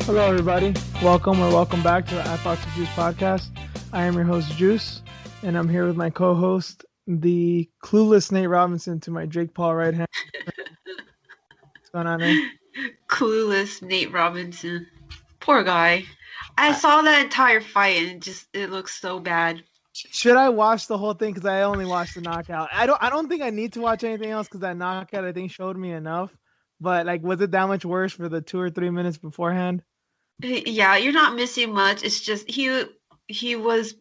Hello, everybody. Welcome back to the I Thought to Juice podcast. I am your host, Juice, and I'm here with my co-host, the clueless Nate Robinson to my Jake Paul right hand. What's going on, Nate? Clueless Nate Robinson. Poor guy. I saw that entire fight and it looks so bad. Should I watch the whole thing? Because I only watched the knockout. I don't think I need to watch anything else because that knockout I think showed me enough. But like, was it that much worse for the 2 or 3 minutes beforehand? Yeah, you're not missing much. It's just he was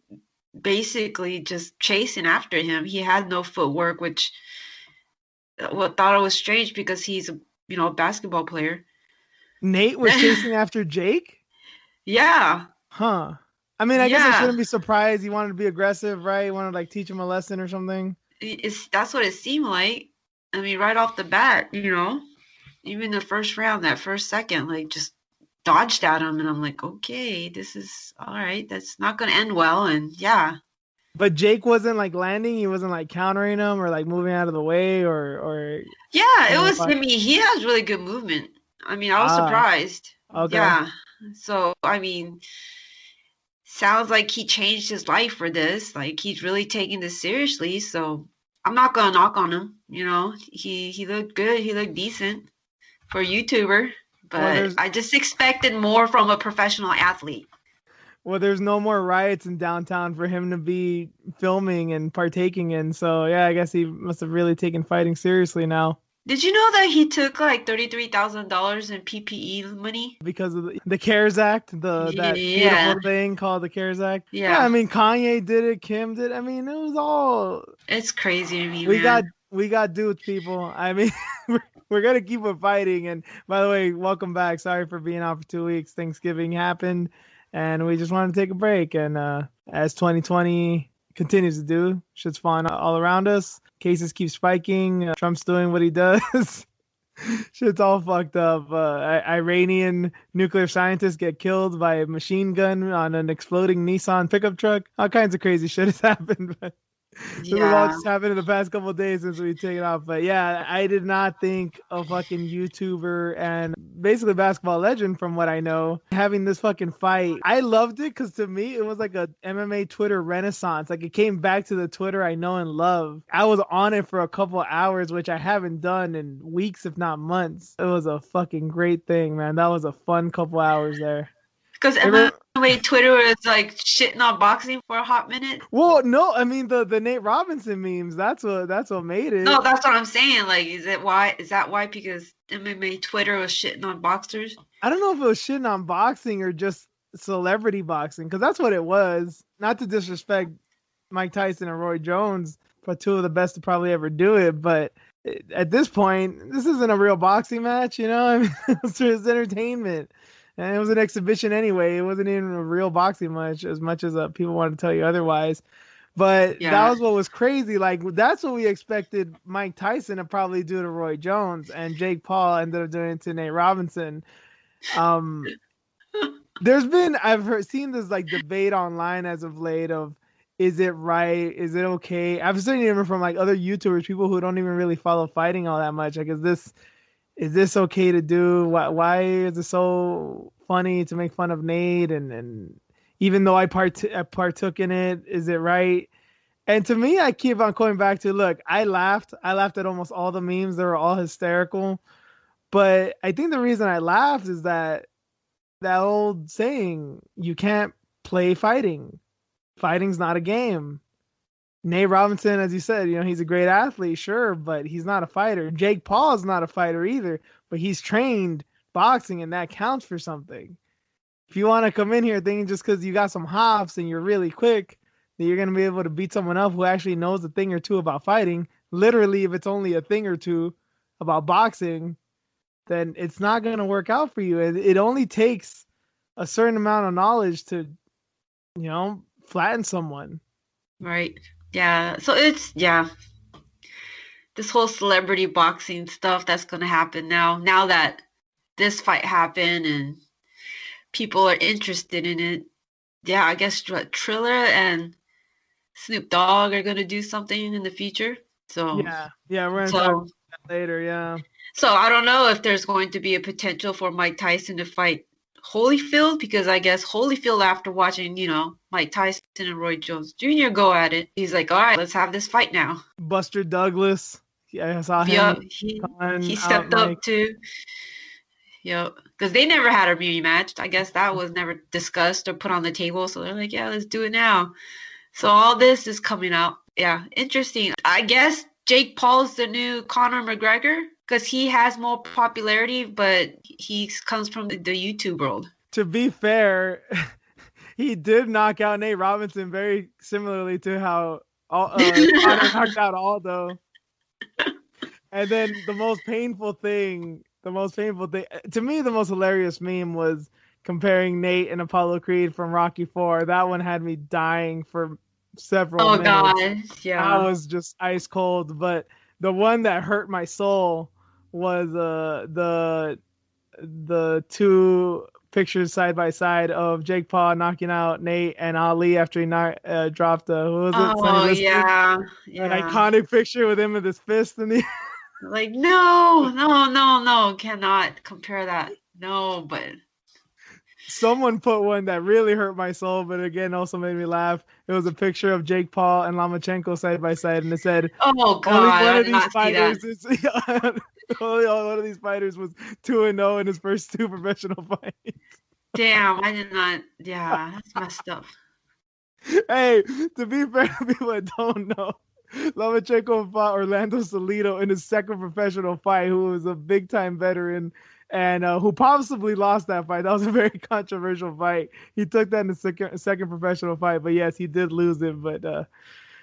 basically just chasing after him. He had no footwork, which thought it was strange because he's a basketball player. Nate was chasing after Jake? Yeah. Huh. I mean, I guess I shouldn't be surprised. He wanted to be aggressive, right? He wanted to like teach him a lesson or something. That's what it seemed like. I mean, right off the bat, even the first round, that first second, like just dodged at him, and I'm like, okay, this is all right. That's not going to end well, and yeah. But Jake wasn't like landing. He wasn't like countering him or like moving out of the way or. Yeah, it was. I mean, he has really good movement. I mean, I was surprised. Okay. Yeah. So I mean, sounds like he changed his life for this. Like he's really taking this seriously. So I'm not gonna knock on him. He looked good. He looked decent for a YouTuber. But I just expected more from a professional athlete. Well, there's no more riots in downtown for him to be filming and partaking in. So, yeah, I guess he must have really taken fighting seriously now. Did you know that he took like $33,000 in PPE money? Because of the CARES Act, that beautiful thing called the CARES Act. Yeah, I mean, Kanye did it, Kim did it. I mean, it was all... It's crazy to me, We got dudes, people. I mean... We're going to keep on fighting. And by the way, welcome back. Sorry for being out for 2 weeks. Thanksgiving happened and we just wanted to take a break. And as 2020 continues to do, shit's flying all around us. Cases keep spiking. Trump's doing what he does. Shit's all fucked up. Iranian nuclear scientists get killed by a machine gun on an exploding Nissan pickup truck. All kinds of crazy shit has happened. But this has all just happened in the past couple of days since we've taken off. But yeah, I did not think a fucking YouTuber and basically basketball legend from what I know having this fucking fight. I loved it because to me, it was like a MMA Twitter renaissance. Like it came back to the Twitter I know and love. I was on it for a couple of hours, which I haven't done in weeks, if not months. It was a fucking great thing, man. That was a fun couple hours there. Because MMA Twitter was like shitting on boxing for a hot minute. Well, no, I mean the Nate Robinson memes. That's what made it. No, that's what I'm saying. Like, is that why? Because MMA Twitter was shitting on boxers? I don't know if it was shitting on boxing or just celebrity boxing, because that's what it was. Not to disrespect Mike Tyson and Roy Jones, but two of the best to probably ever do it. But at this point, this isn't a real boxing match, I mean, it's entertainment. And it was an exhibition anyway. It wasn't even a real boxing match as much as people want to tell you otherwise. But that was what was crazy. Like, that's what we expected Mike Tyson to probably do to Roy Jones. And Jake Paul ended up doing it to Nate Robinson. There's been, seen this like debate online as of late of, is it right? Is it okay? I've seen it even from like other YouTubers, people who don't even really follow fighting all that much. Like, is this okay to do? Why is it so funny to make fun of Nate? And even though I partook in it, is it right? And to me, I keep on going back to, look, I laughed at almost all the memes. They were all hysterical. But I think the reason I laughed is that old saying, you can't play fighting. Fighting's not a game. Nate Robinson, as you said, he's a great athlete, sure, but he's not a fighter. Jake Paul is not a fighter either, but he's trained boxing, and that counts for something. If you want to come in here thinking just because you got some hops and you're really quick, that you're going to be able to beat someone up who actually knows a thing or two about fighting, literally, if it's only a thing or two about boxing, then it's not going to work out for you. It only takes a certain amount of knowledge to, flatten someone. Right. Yeah. So it's, yeah. this whole celebrity boxing stuff that's going to happen now. Now that this fight happened and people are interested in it. Yeah, I guess Triller and Snoop Dogg are going to do something in the future. So, Yeah, we're gonna talk so, about that later. Yeah. so I don't know if there's going to be a potential for Mike Tyson to fight Holyfield, because I guess Holyfield, after watching, Mike Tyson and Roy Jones Jr. go at it, he's like, all right, let's have this fight now. Buster Douglas. Yeah, I saw him. Yeah, he stepped up too. Yeah, because they never had a rematch. I guess that was never discussed or put on the table. So they're like, yeah, let's do it now. So all this is coming out. Yeah, interesting. I guess Jake Paul's the new Conor McGregor because he has more popularity, but he comes from the YouTube world. To be fair, he did knock out Nate Robinson very similarly to how Conor knocked out Aldo. And then the most painful thing, to me, the most hilarious meme was comparing Nate and Apollo Creed from Rocky IV. That one had me dying for several minutes. Oh, God. Yeah. That was just ice cold. But the one that hurt my soul was the two pictures side by side of Jake Paul knocking out Nate and Ali after he dropped who was it? Oh, yeah. An iconic picture with him with his fist in the like, no, cannot compare that. No, but someone put one that really hurt my soul, but again also made me laugh. It was a picture of Jake Paul and Lomachenko side by side, and it said, "Oh God, only one of these fighters is only one of these fighters was 2-0 in his first 2 professional fights." Damn, I did not. Yeah, that's messed up. Hey, to be fair to people that don't know, Lomachenko fought Orlando Salido in his second professional fight, who was a big-time veteran and who possibly lost that fight. That was a very controversial fight. He took that in the second professional fight, but yes, he did lose it. But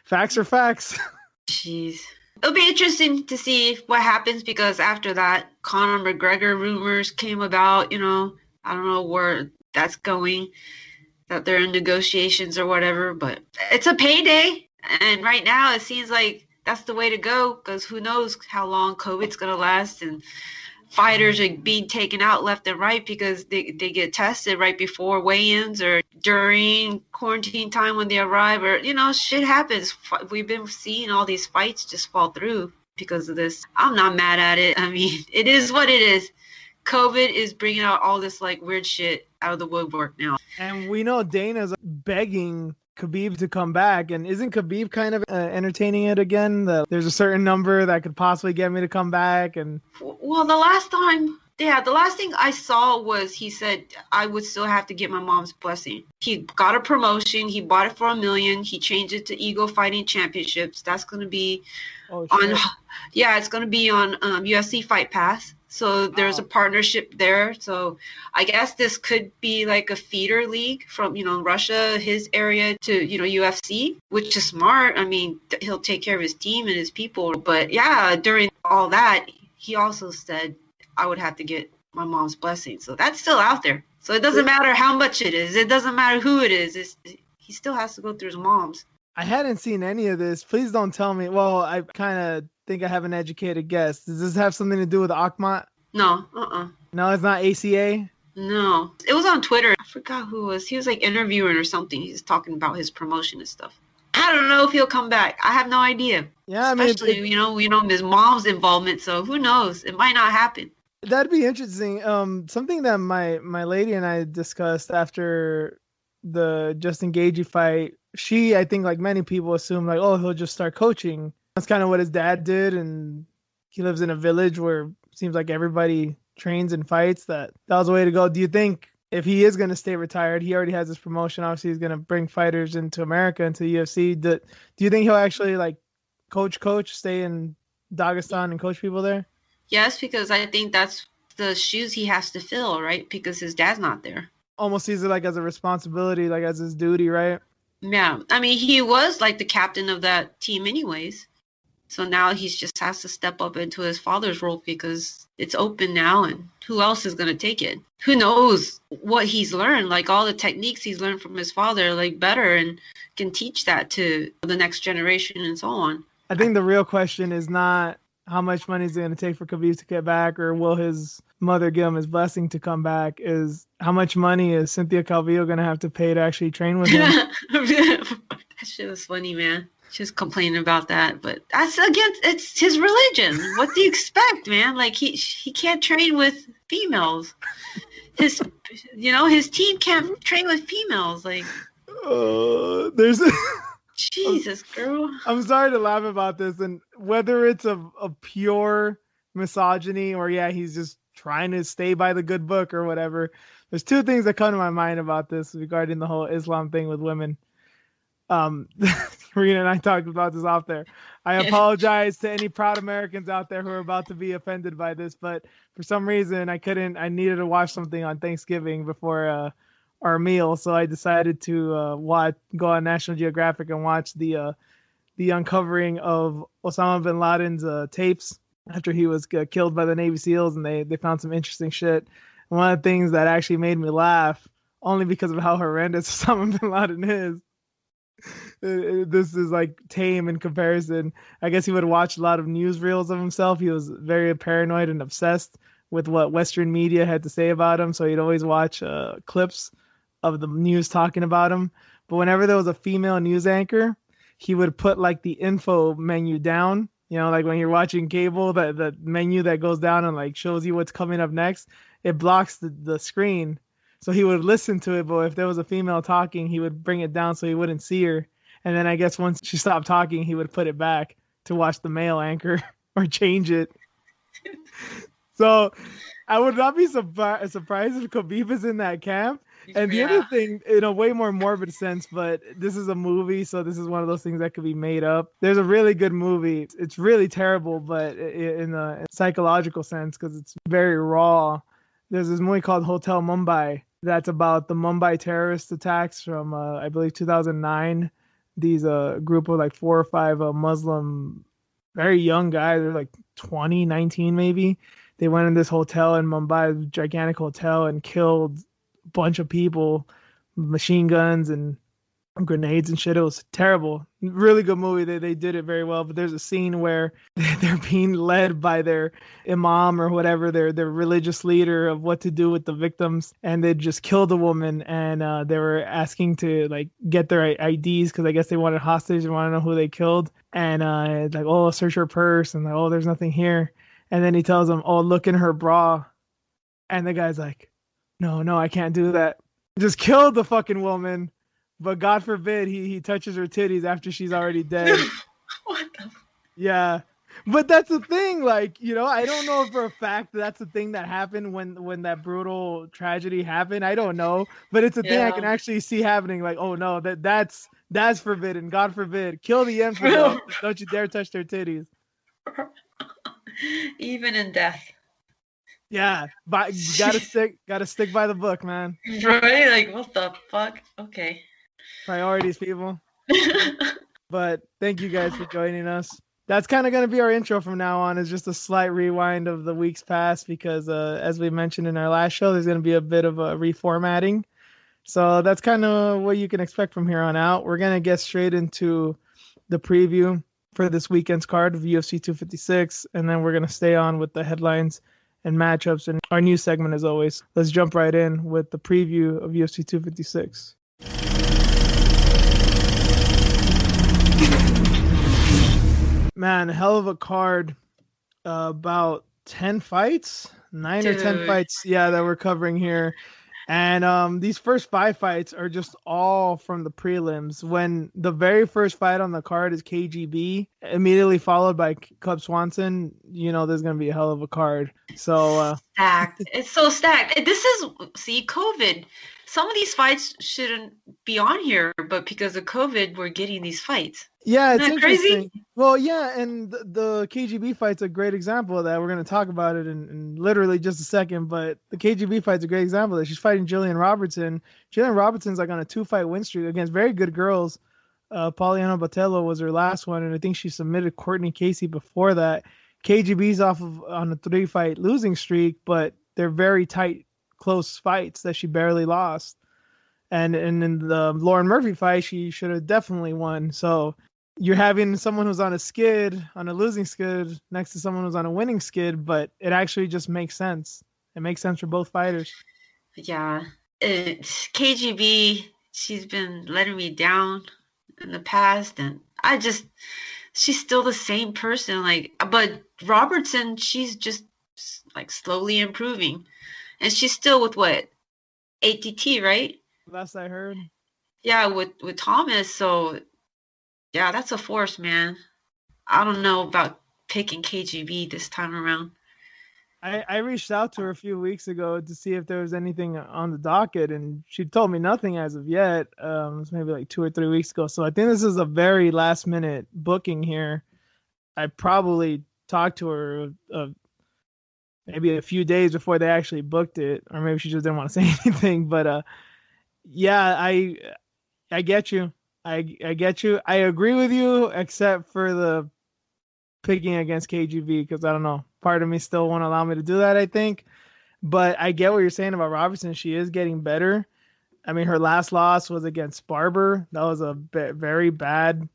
facts are facts. Jeez. It'll be interesting to see what happens because after that, Conor McGregor rumors came about. I don't know where that's going, that they're in negotiations or whatever, but it's a payday. And right now, it seems like that's the way to go because who knows how long COVID's going to last. And fighters are being taken out left and right because they get tested right before weigh-ins or during quarantine time when they arrive. Or, shit happens. We've been seeing all these fights just fall through because of this. I'm not mad at it. I mean, it is what it is. COVID is bringing out all this, weird shit out of the woodwork now. And we know Dana's begging Khabib to come back, and isn't Khabib kind of entertaining it again? That there's a certain number that could possibly get me to come back. And well, the last thing I saw was he said I would still have to get my mom's blessing. He got a promotion. He bought it for $1 million. He changed it to Eagle Fighting Championships. That's going to be it's going to be on UFC Fight Pass. So there's a partnership there. So I guess this could be like a feeder league from, Russia, his area to, UFC, which is smart. I mean, he'll take care of his team and his people. But yeah, during all that, he also said I would have to get my mom's blessing. So that's still out there. So it doesn't matter how much it is. It doesn't matter who it is. He still has to go through his mom's. I hadn't seen any of this. Please don't tell me. Well, I kind of think I have an educated guess. Does this have something to do with Akhmat? No. No, it's not ACA? No. It was on Twitter. I forgot who it was. He was interviewing or something. He's talking about his promotion and stuff. I don't know if he'll come back. I have no idea. Yeah, I mean, especially, his mom's involvement. So who knows? It might not happen. That'd be interesting. Something that my lady and I discussed after the Justin Gaethje fight, I think like many people assume he'll just start coaching. That's kind of what his dad did, and he lives in a village where it seems like everybody trains and fights. That was the way to go. Do you think if he is going to stay retired, he already has his promotion, obviously he's going to bring fighters into America, into the UFC. Do you think he'll actually coach, stay in Dagestan and coach people there? Yes, because I think that's the shoes he has to fill, right? Because his dad's not there. Almost sees it as a responsibility, as his duty, right? Yeah. I mean, he was the captain of that team anyways. So now he just has to step up into his father's role because it's open now, and who else is going to take it? Who knows what he's learned, all the techniques he's learned from his father, better, and can teach that to the next generation and so on. I think the real question is not how much money is it going to take for Khabib to get back, or will his mother give him his blessing to come back. Is how much money is Cynthia Calvillo going to have to pay to actually train with him? That shit was funny, man. She was complaining about that, but that's against it's his religion. What do you expect, man? Like he can't train with females. His his team can't train with females. Like there's Jesus, girl. I'm sorry to laugh about this, and whether it's a pure misogyny or yeah, he's just trying to stay by the good book or whatever. There's two things that come to my mind about this regarding the whole Islam thing with women. Rena and I talked about this off there. I apologize to any proud Americans out there who are about to be offended by this, but for some reason I needed to watch something on Thanksgiving before our meal, so I decided to go on National Geographic and watch the uncovering of Osama bin Laden's tapes after he was killed by the Navy SEALs, and they found some interesting shit. And one of the things that actually made me laugh, only because of how horrendous Osama bin Laden is, this is like tame in comparison. I guess he would watch a lot of newsreels of himself. He was very paranoid and obsessed with what Western media had to say about him, so he'd always watch clips of the news talking about him. But whenever there was a female news anchor, he would put like the info menu down. You know, like when you're watching cable, the menu that goes down and like shows you what's coming up next, it blocks the screen. So he would listen to it, but if there was a female talking, he would bring it down so he wouldn't see her. And then I guess once she stopped talking, he would put it back to watch the male anchor or change it. So I would not be surprised if Khabib is in that camp. And the other thing, in a way more morbid sense, but this is a movie, so this is one of those things that could be made up. There's a really good movie. It's really terrible, but in a psychological sense, because it's very raw. There's this movie called Hotel Mumbai that's about the Mumbai terrorist attacks from, I believe, 2009. These group of like 4 or 5 Muslim, very young guys, they're like 20, 19 maybe. They went in this hotel in Mumbai, gigantic hotel, and killed a bunch of people, machine guns and grenades and shit. It was terrible. Really good movie. They did it very well. But there's a scene where they're being led by their imam or whatever, their religious leader, of what to do with the victims. And they just killed a woman, and they were asking to like get their IDs because I guess they wanted hostage and want to know who they killed. And it's like, oh, search her purse, and like, oh, there's nothing here. And then he tells them, oh, look in her bra. And the guy's like, no, I can't do that. Just killed the fucking woman. But God forbid he touches her titties after she's already dead. What the? Yeah. But that's the thing. Like, you know, I don't know for a fact that's the thing that happened when that brutal tragedy happened. I don't know. But it's a thing I can actually see happening. Like, oh, no, that's forbidden. God forbid. Kill the infidel. Don't you dare touch their titties. Even in death. Yeah, but gotta stick by the book, man. Right? Like, what the fuck? Okay. Priorities, people. But thank you guys for joining us. That's kind of going to be our intro from now on, is just a slight rewind of the weeks past, because as we mentioned in our last show, there's going to be a bit of a reformatting. So that's kind of what you can expect from here on out. We're going to get straight into the preview for this weekend's card of UFC 256, and then we're going to stay on with the headlines and matchups and our new segment as always. Let's jump right in with the preview of UFC 256. Man, hell of a card. About 10 fights, 9 or 10 fights, yeah, that we're covering here. And these first 5 fights are just all from the prelims. When the very first fight on the card is KGB, immediately followed by Cub Swanson, you know there's going to be a hell of a card. So stacked. It's so stacked. This is, see, COVID. Some of these fights shouldn't be on here, but because of COVID, we're getting these fights. Yeah, it's Isn't that crazy? interesting. Well, yeah, and the KGB fight's a great example of that. We're going to talk about it in literally just a second, but the KGB fight's a great example of that. She's fighting Jillian Robertson. Jillian Robertson's like on a 2-fight win streak against very good girls. Poliana Botello was her last one, and I think she submitted Courtney Casey before that. KGB's on a 3-fight losing streak, but they're very tight, close fights that she barely lost. And in the Lauren Murphy fight, she should have definitely won. So you're having someone who's on a skid, on a losing skid, next to someone who's on a winning skid, but it actually just makes sense. It makes sense for both fighters. Yeah. It's KGB, she's been letting me down in the past, and she's still the same person. Like, but Robertson, she's just like slowly improving, and she's still with what, ATT, right? Last I heard. Yeah, with Thomas. So yeah, that's a force, man. I don't know about picking KGB this time around. I reached out to her a few weeks ago to see if there was anything on the docket, and she told me nothing as of yet. It was maybe like 2 or 3 weeks ago. So I think this is a very last minute booking here. I probably talked to her maybe a few days before they actually booked it, or maybe she just didn't want to say anything. But yeah, I get you. I get you. I agree with you, except for the picking against KGB, because I don't know. Part of me still won't allow me to do that, I think. But I get what you're saying about Robertson. She is getting better. I mean, her last loss was against Barber. That was a very bad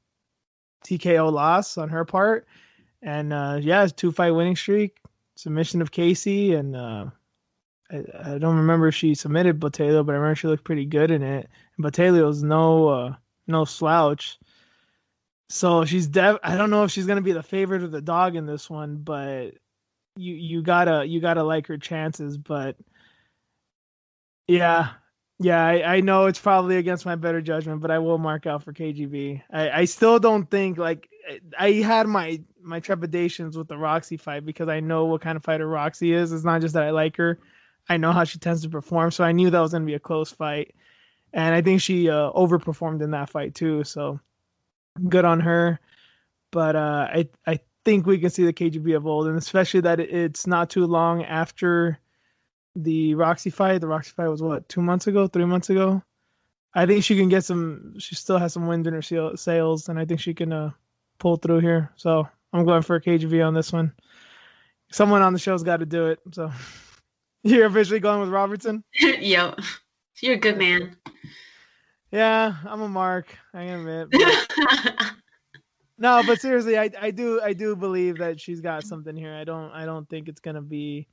TKO loss on her part. And yeah, it's 2-fight winning streak, submission of Casey, and I don't remember if she submitted Botelho, but I remember she looked pretty good in it. And Botelho's no slouch. So I don't know if she's gonna be the favorite or the dog in this one, but you gotta like her chances. But yeah, I know it's probably against my better judgment, but I will mark out for KGB. I still don't think, like, I had my trepidations with the Roxy fight because I know what kind of fighter Roxy is. It's not just that I like her. I know how she tends to perform, so I knew that was going to be a close fight. And I think she overperformed in that fight too, so good on her. But I think we can see the KGB of old, and especially that it's not too long after the Roxy fight. The Roxy fight was what, 2 months ago, 3 months ago? I think she can get some. She still has some wind in her sails, and I think she can pull through here. So I'm going for a KGB on this one. Someone on the show's got to do it. So you're officially going with Robertson? Yo, you're a good man. Yeah, I'm a Mark, I admit. But... no, but seriously, I do believe that she's got something here. I don't think it's gonna be,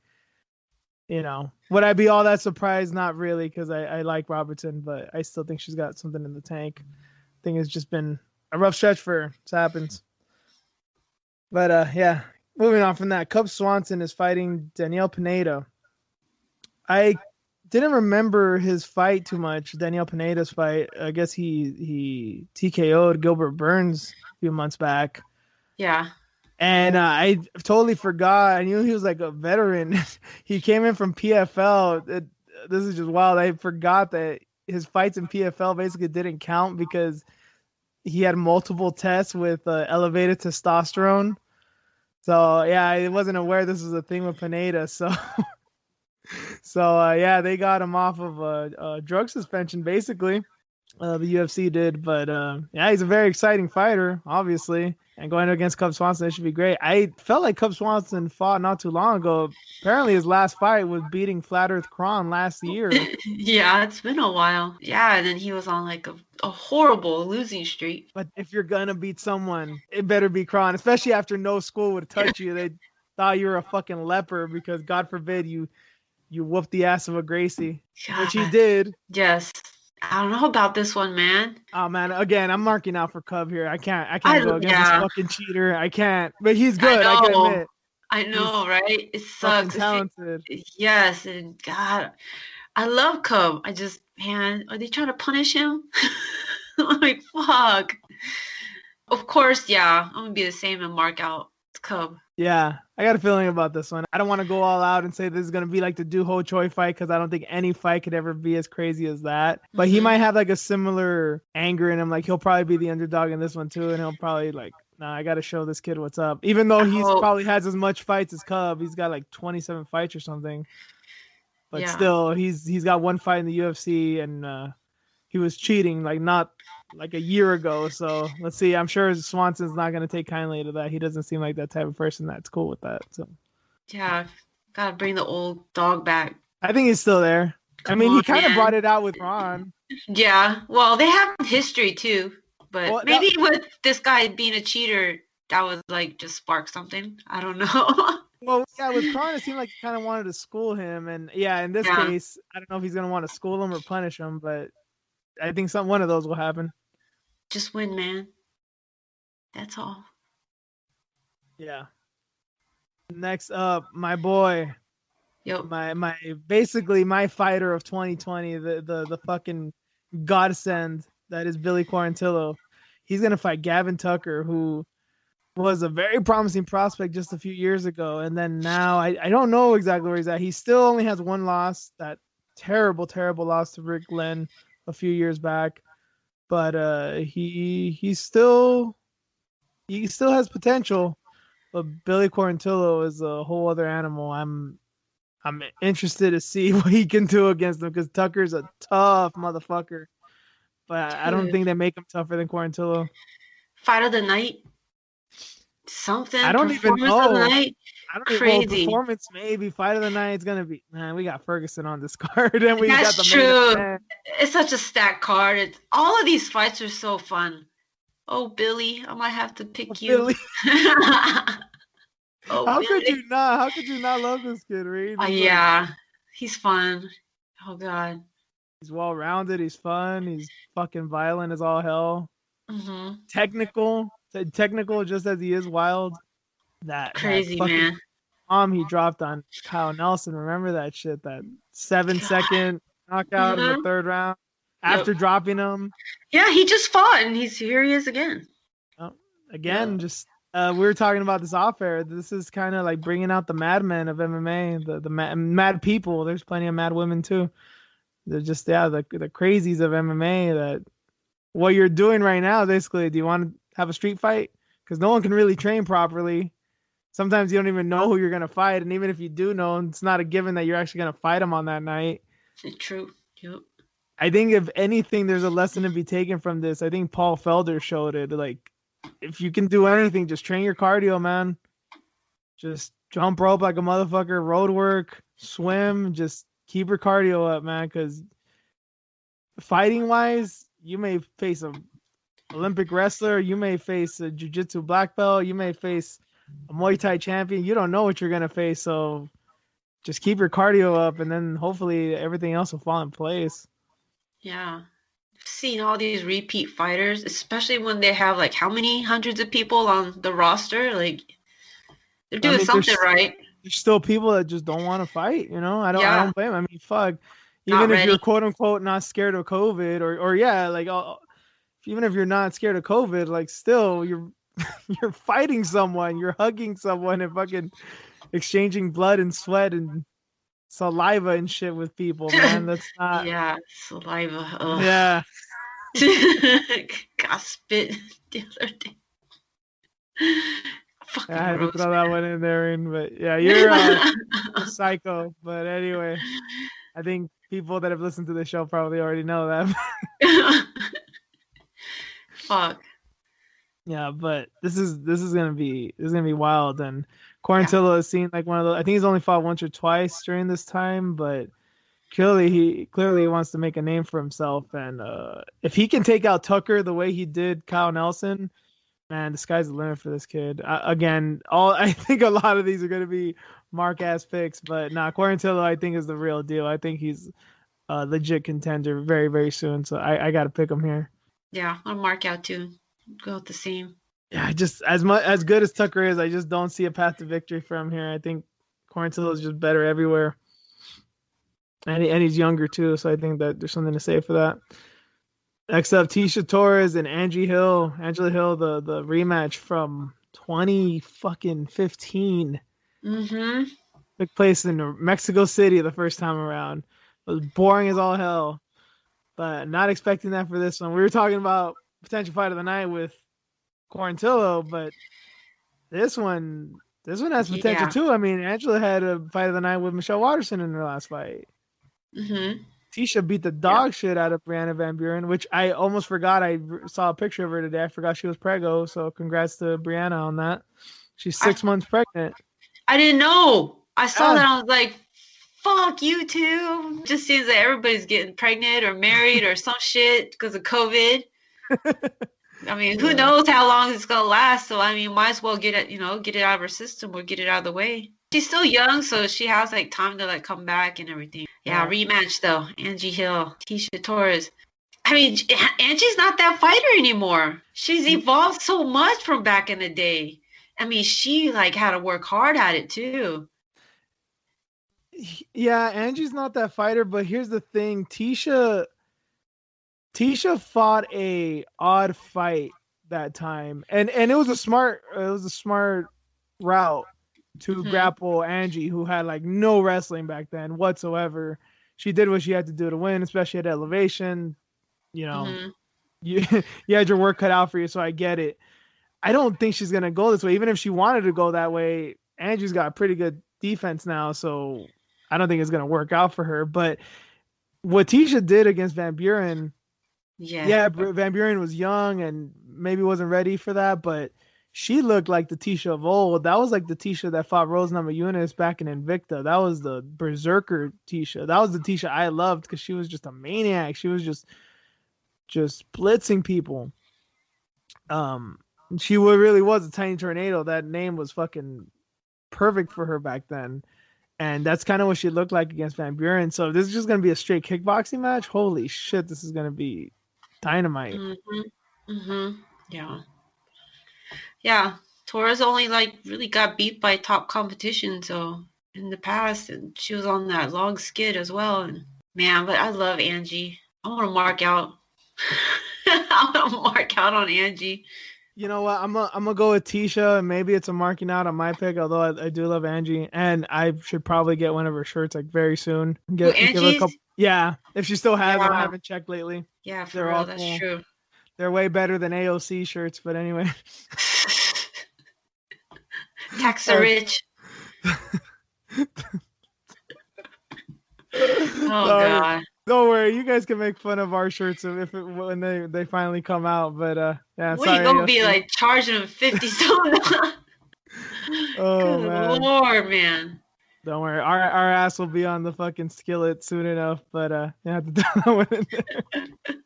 would I be all that surprised? Not really, because I like Robertson, but I still think she's got something in the tank. I think it's just been a rough stretch for her. It happens. But yeah, moving on from that, Cub Swanson is fighting Daniel Pineda. I didn't remember his fight too much, Daniel Pineda's fight. I guess he TKO'd Gilbert Burns a few months back. Yeah. And I totally forgot. I knew he was like a veteran. He came in from PFL. This is just wild. I forgot that his fights in PFL basically didn't count because he had multiple tests with elevated testosterone. So yeah, I wasn't aware this was a thing with Pineda. So yeah, they got him off of a drug suspension basically. The UFC did, but yeah, he's a very exciting fighter, obviously. And going against Cub Swanson, it should be great. I felt like Cub Swanson fought not too long ago. Apparently, his last fight was beating Flat Earth Kron last year. Yeah, it's been a while. Yeah, and then he was on like a horrible losing streak. But if you're gonna beat someone, it better be Kron, especially after no school would touch you. They thought you were a fucking leper because God forbid you whooped the ass of a Gracie, God. which he did. Yes. I don't know about this one, man. Oh man, again, I'm marking out for Cub here. I can't go against this fucking cheater. I can't. But he's good, I can admit. I know, right? It sucks. Talented. Yes, and God, I love Cub. Man, are they trying to punish him? I'm like, fuck. Of course, yeah. I'm gonna be the same and mark out Cub. Yeah, I got a feeling about this one. I don't want to go all out and say this is going to be like the Do Ho Choi fight because I don't think any fight could ever be as crazy as that. But he might have like a similar anger in him. Like he'll probably be the underdog in this one too. And he'll probably like, nah, I got to show this kid what's up. Even though he's probably has as much fights as Cub. He's got like 27 fights or something. But still, he's got one fight in the UFC and he was cheating not like a year ago. So let's see. I'm sure Swanson's not going to take kindly to that. He doesn't seem like that type of person that's cool with that. So yeah, gotta bring the old dog back. I think he's still there. He kind of brought it out with Ron. Yeah, well, they have history too. But Well, maybe with this guy being a cheater, that would like just spark something. I don't know. well, yeah, with Kron, it seemed like he kind of wanted to school him, and yeah, in this Yeah, case, I don't know if he's gonna want to school him or punish him, but I think one of those will happen. just win, man. That's all. Yeah. Next up, my boy, Yep. my basically my fighter of 2020, the fucking godsend that is Billy Quarantillo. He's gonna fight Gavin Tucker, who was a very promising prospect just a few years ago, and then now I don't know exactly where he's at. He still only has one loss, that terrible loss to Rick Glenn a few years back, but he still has potential. But Billy Quarantillo is a whole other animal. I'm interested to see what he can do against him, because Tucker's a tough motherfucker, but I don't Dude. think they make him tougher than Quarantillo. Fight of the night. Something. I don't even Performance of the know. night. I don't even, well, Crazy. performance maybe. Fight of the night is gonna be, man. We got Ferguson on this card, and we That's got the true. main event. It's such a stacked card. All of these fights are so fun. Oh, Billy, I might have to pick you. Billy. Oh, How Billy. could you not? How could you not love this kid, Reed? Yeah, he's fun. Oh God. He's well rounded. He's fun. He's fucking violent as all hell. Mm-hmm. Technical, just as he is wild. That Crazy, fucking man. bomb he dropped on Kyle Nelson. Remember that shit? That 7-second knockout in the third round after dropping him. Yeah, he just fought, and here he is again. Just we were talking about this off air. This is kind of like bringing out the madmen of MMA, the mad people. There's plenty of mad women too. They're just the crazies of MMA. That what you're doing right now, basically. Do you want to have a street fight? Because no one can really train properly. Sometimes you don't even know who you're gonna fight, and even if you do know, it's not a given that you're actually gonna fight them on that night. True. Yep. I think if anything, there's a lesson to be taken from this. I think Paul Felder showed it. Like, if you can do anything, just train your cardio, man. Just jump rope like a motherfucker, road work, swim, just keep your cardio up, man. Because fighting wise, you may face a Olympic wrestler, you may face a jiu-jitsu black belt, you may face a Muay Thai champion. You don't know what you're gonna face, so just keep your cardio up, and then hopefully everything else will fall in place. Yeah. I've seen all these repeat fighters, especially when they have like how many hundreds of people on the roster. Like, they're doing something right. There's still people that just don't want to fight, you know? I don't blame them. I mean, fuck. Even if you're quote unquote not scared of COVID, or yeah, like even if you're not scared of COVID, like still you're fighting someone, you're hugging someone and fucking exchanging blood and sweat and saliva and shit with people, man. That's not. Yeah, saliva. Ugh. Yeah. Got spit the other day. I had to throw that one in there, but yeah, you're a psycho. But anyway, I think people that have listened to the show probably already know that. Fuck. Yeah, but this is gonna be wild. And Quarantillo has seen like one of those. I think he's only fought once or twice during this time, but clearly he wants to make a name for himself. And if he can take out Tucker the way he did Kyle Nelson, man, the sky's the limit for this kid. Again, I think a lot of these are gonna be Mark ass picks, but Quarantillo I think is the real deal. I think he's a legit contender very, very soon. So I got to pick him here. Yeah, I'll mark out too. Go with the same. Yeah, just as good as Tucker is, I just don't see a path to victory for him here. I think Quarantillo is just better everywhere, and he's younger too, so I think that there's something to say for that. Next up, Tecia Torres and Angela Hill, the rematch from 2015. Mm-hmm. Took place in Mexico City the first time around. It was boring as all hell, but not expecting that for this one. We were talking about potential fight of the night with Quarantillo, but this one has potential too. I mean, Angela had a fight of the night with Michelle Waterson in her last fight. Mm-hmm. Tecia beat the dog shit out of Brianna Van Buren, which I almost forgot. I saw a picture of her today. I forgot she was preggo, so congrats to Brianna on that. She's 6 months pregnant. I didn't know. I saw that. I was like, fuck you too. Just seems like everybody's getting pregnant or married or some shit because of COVID. I mean, who Yeah. knows how long it's gonna last? So I mean, might as well get it, get it out of her system or get it out of the way. She's still young, so she has like time to like come back and everything. Yeah, Yeah. rematch though. Angie Hill, Tisha Torres. I mean, Angie's not that fighter anymore. She's evolved so much from back in the day. I mean, she like had to work hard at it too. Yeah, Angie's not that fighter, but here's the thing. Tisha fought a odd fight that time. And it was a smart route to Hmm. grapple Angie, who had like no wrestling back then whatsoever. She did what she had to do to win, especially at elevation. You know, Hmm. you you had your work cut out for you, so I get it. I don't think she's gonna go this way. Even if she wanted to go that way, Angie's got pretty good defense now, so I don't think it's gonna work out for her. But what Tisha did against Van Buren, Yeah. yeah, Van Buren was young and maybe wasn't ready for that, but she looked like the Tisha of old. That was like the Tisha that fought Rose Namajunas back in Invicta. That was the berserker Tisha. That was the Tisha I loved because she was just a maniac. She was just blitzing people. Um, she really was a tiny tornado. That name was fucking perfect for her back then. And that's kind of what she looked like against Van Buren. So if this is just gonna be a straight kickboxing match, holy shit, this is gonna be dynamite. Hmm. Hmm. Yeah. Yeah. Torres only like really got beat by top competition, so in the past, and she was on that long skid as well. And man, but I love Angie. I want to mark out. I want to mark out on Angie. You know what? I'm gonna go with Tisha, and maybe it's a marking out on my pick. Although I do love Angie, and I should probably get one of her shirts like very soon. Who, Give her a couple. Angie's? Yeah, if she still has them, I Yeah. haven't checked lately. Yeah, for They're real. all That's cool. true. They're way better than AOC shirts, but anyway. Tax the Uh, rich. Oh no, God. don't worry. You guys can make fun of our shirts when they finally come out. But yeah, What are you sorry gonna be AOC. like charging them 50 something? Oh Good man. Lord, man. Don't worry, our ass will be on the fucking skillet soon enough, but you have to throw that one in there.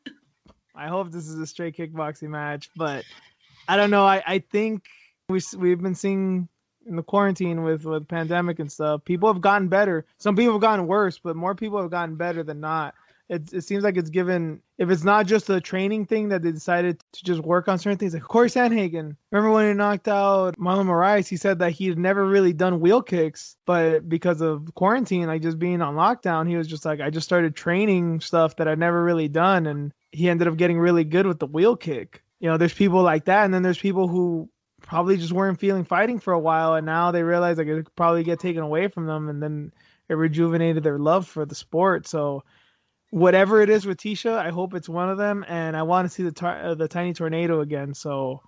I hope this is a straight kickboxing match, but I don't know. I think we've been seeing in the quarantine with pandemic and stuff, people have gotten better. Some people have gotten worse, but more people have gotten better than not. It seems like it's given, if it's not just a training thing that they decided to just work on certain things. Like Corey Sandhagen, remember when he knocked out Marlon Moraes? He said that he had never really done wheel kicks, but because of quarantine, like just being on lockdown, he was just like, I just started training stuff that I'd never really done, and he ended up getting really good with the wheel kick. You know, there's people like that, and then there's people who probably just weren't feeling fighting for a while, and now they realize like it could probably get taken away from them, and then it rejuvenated their love for the sport. So whatever it is with Tisha, I hope it's one of them, and I want to see the tiny tornado again. So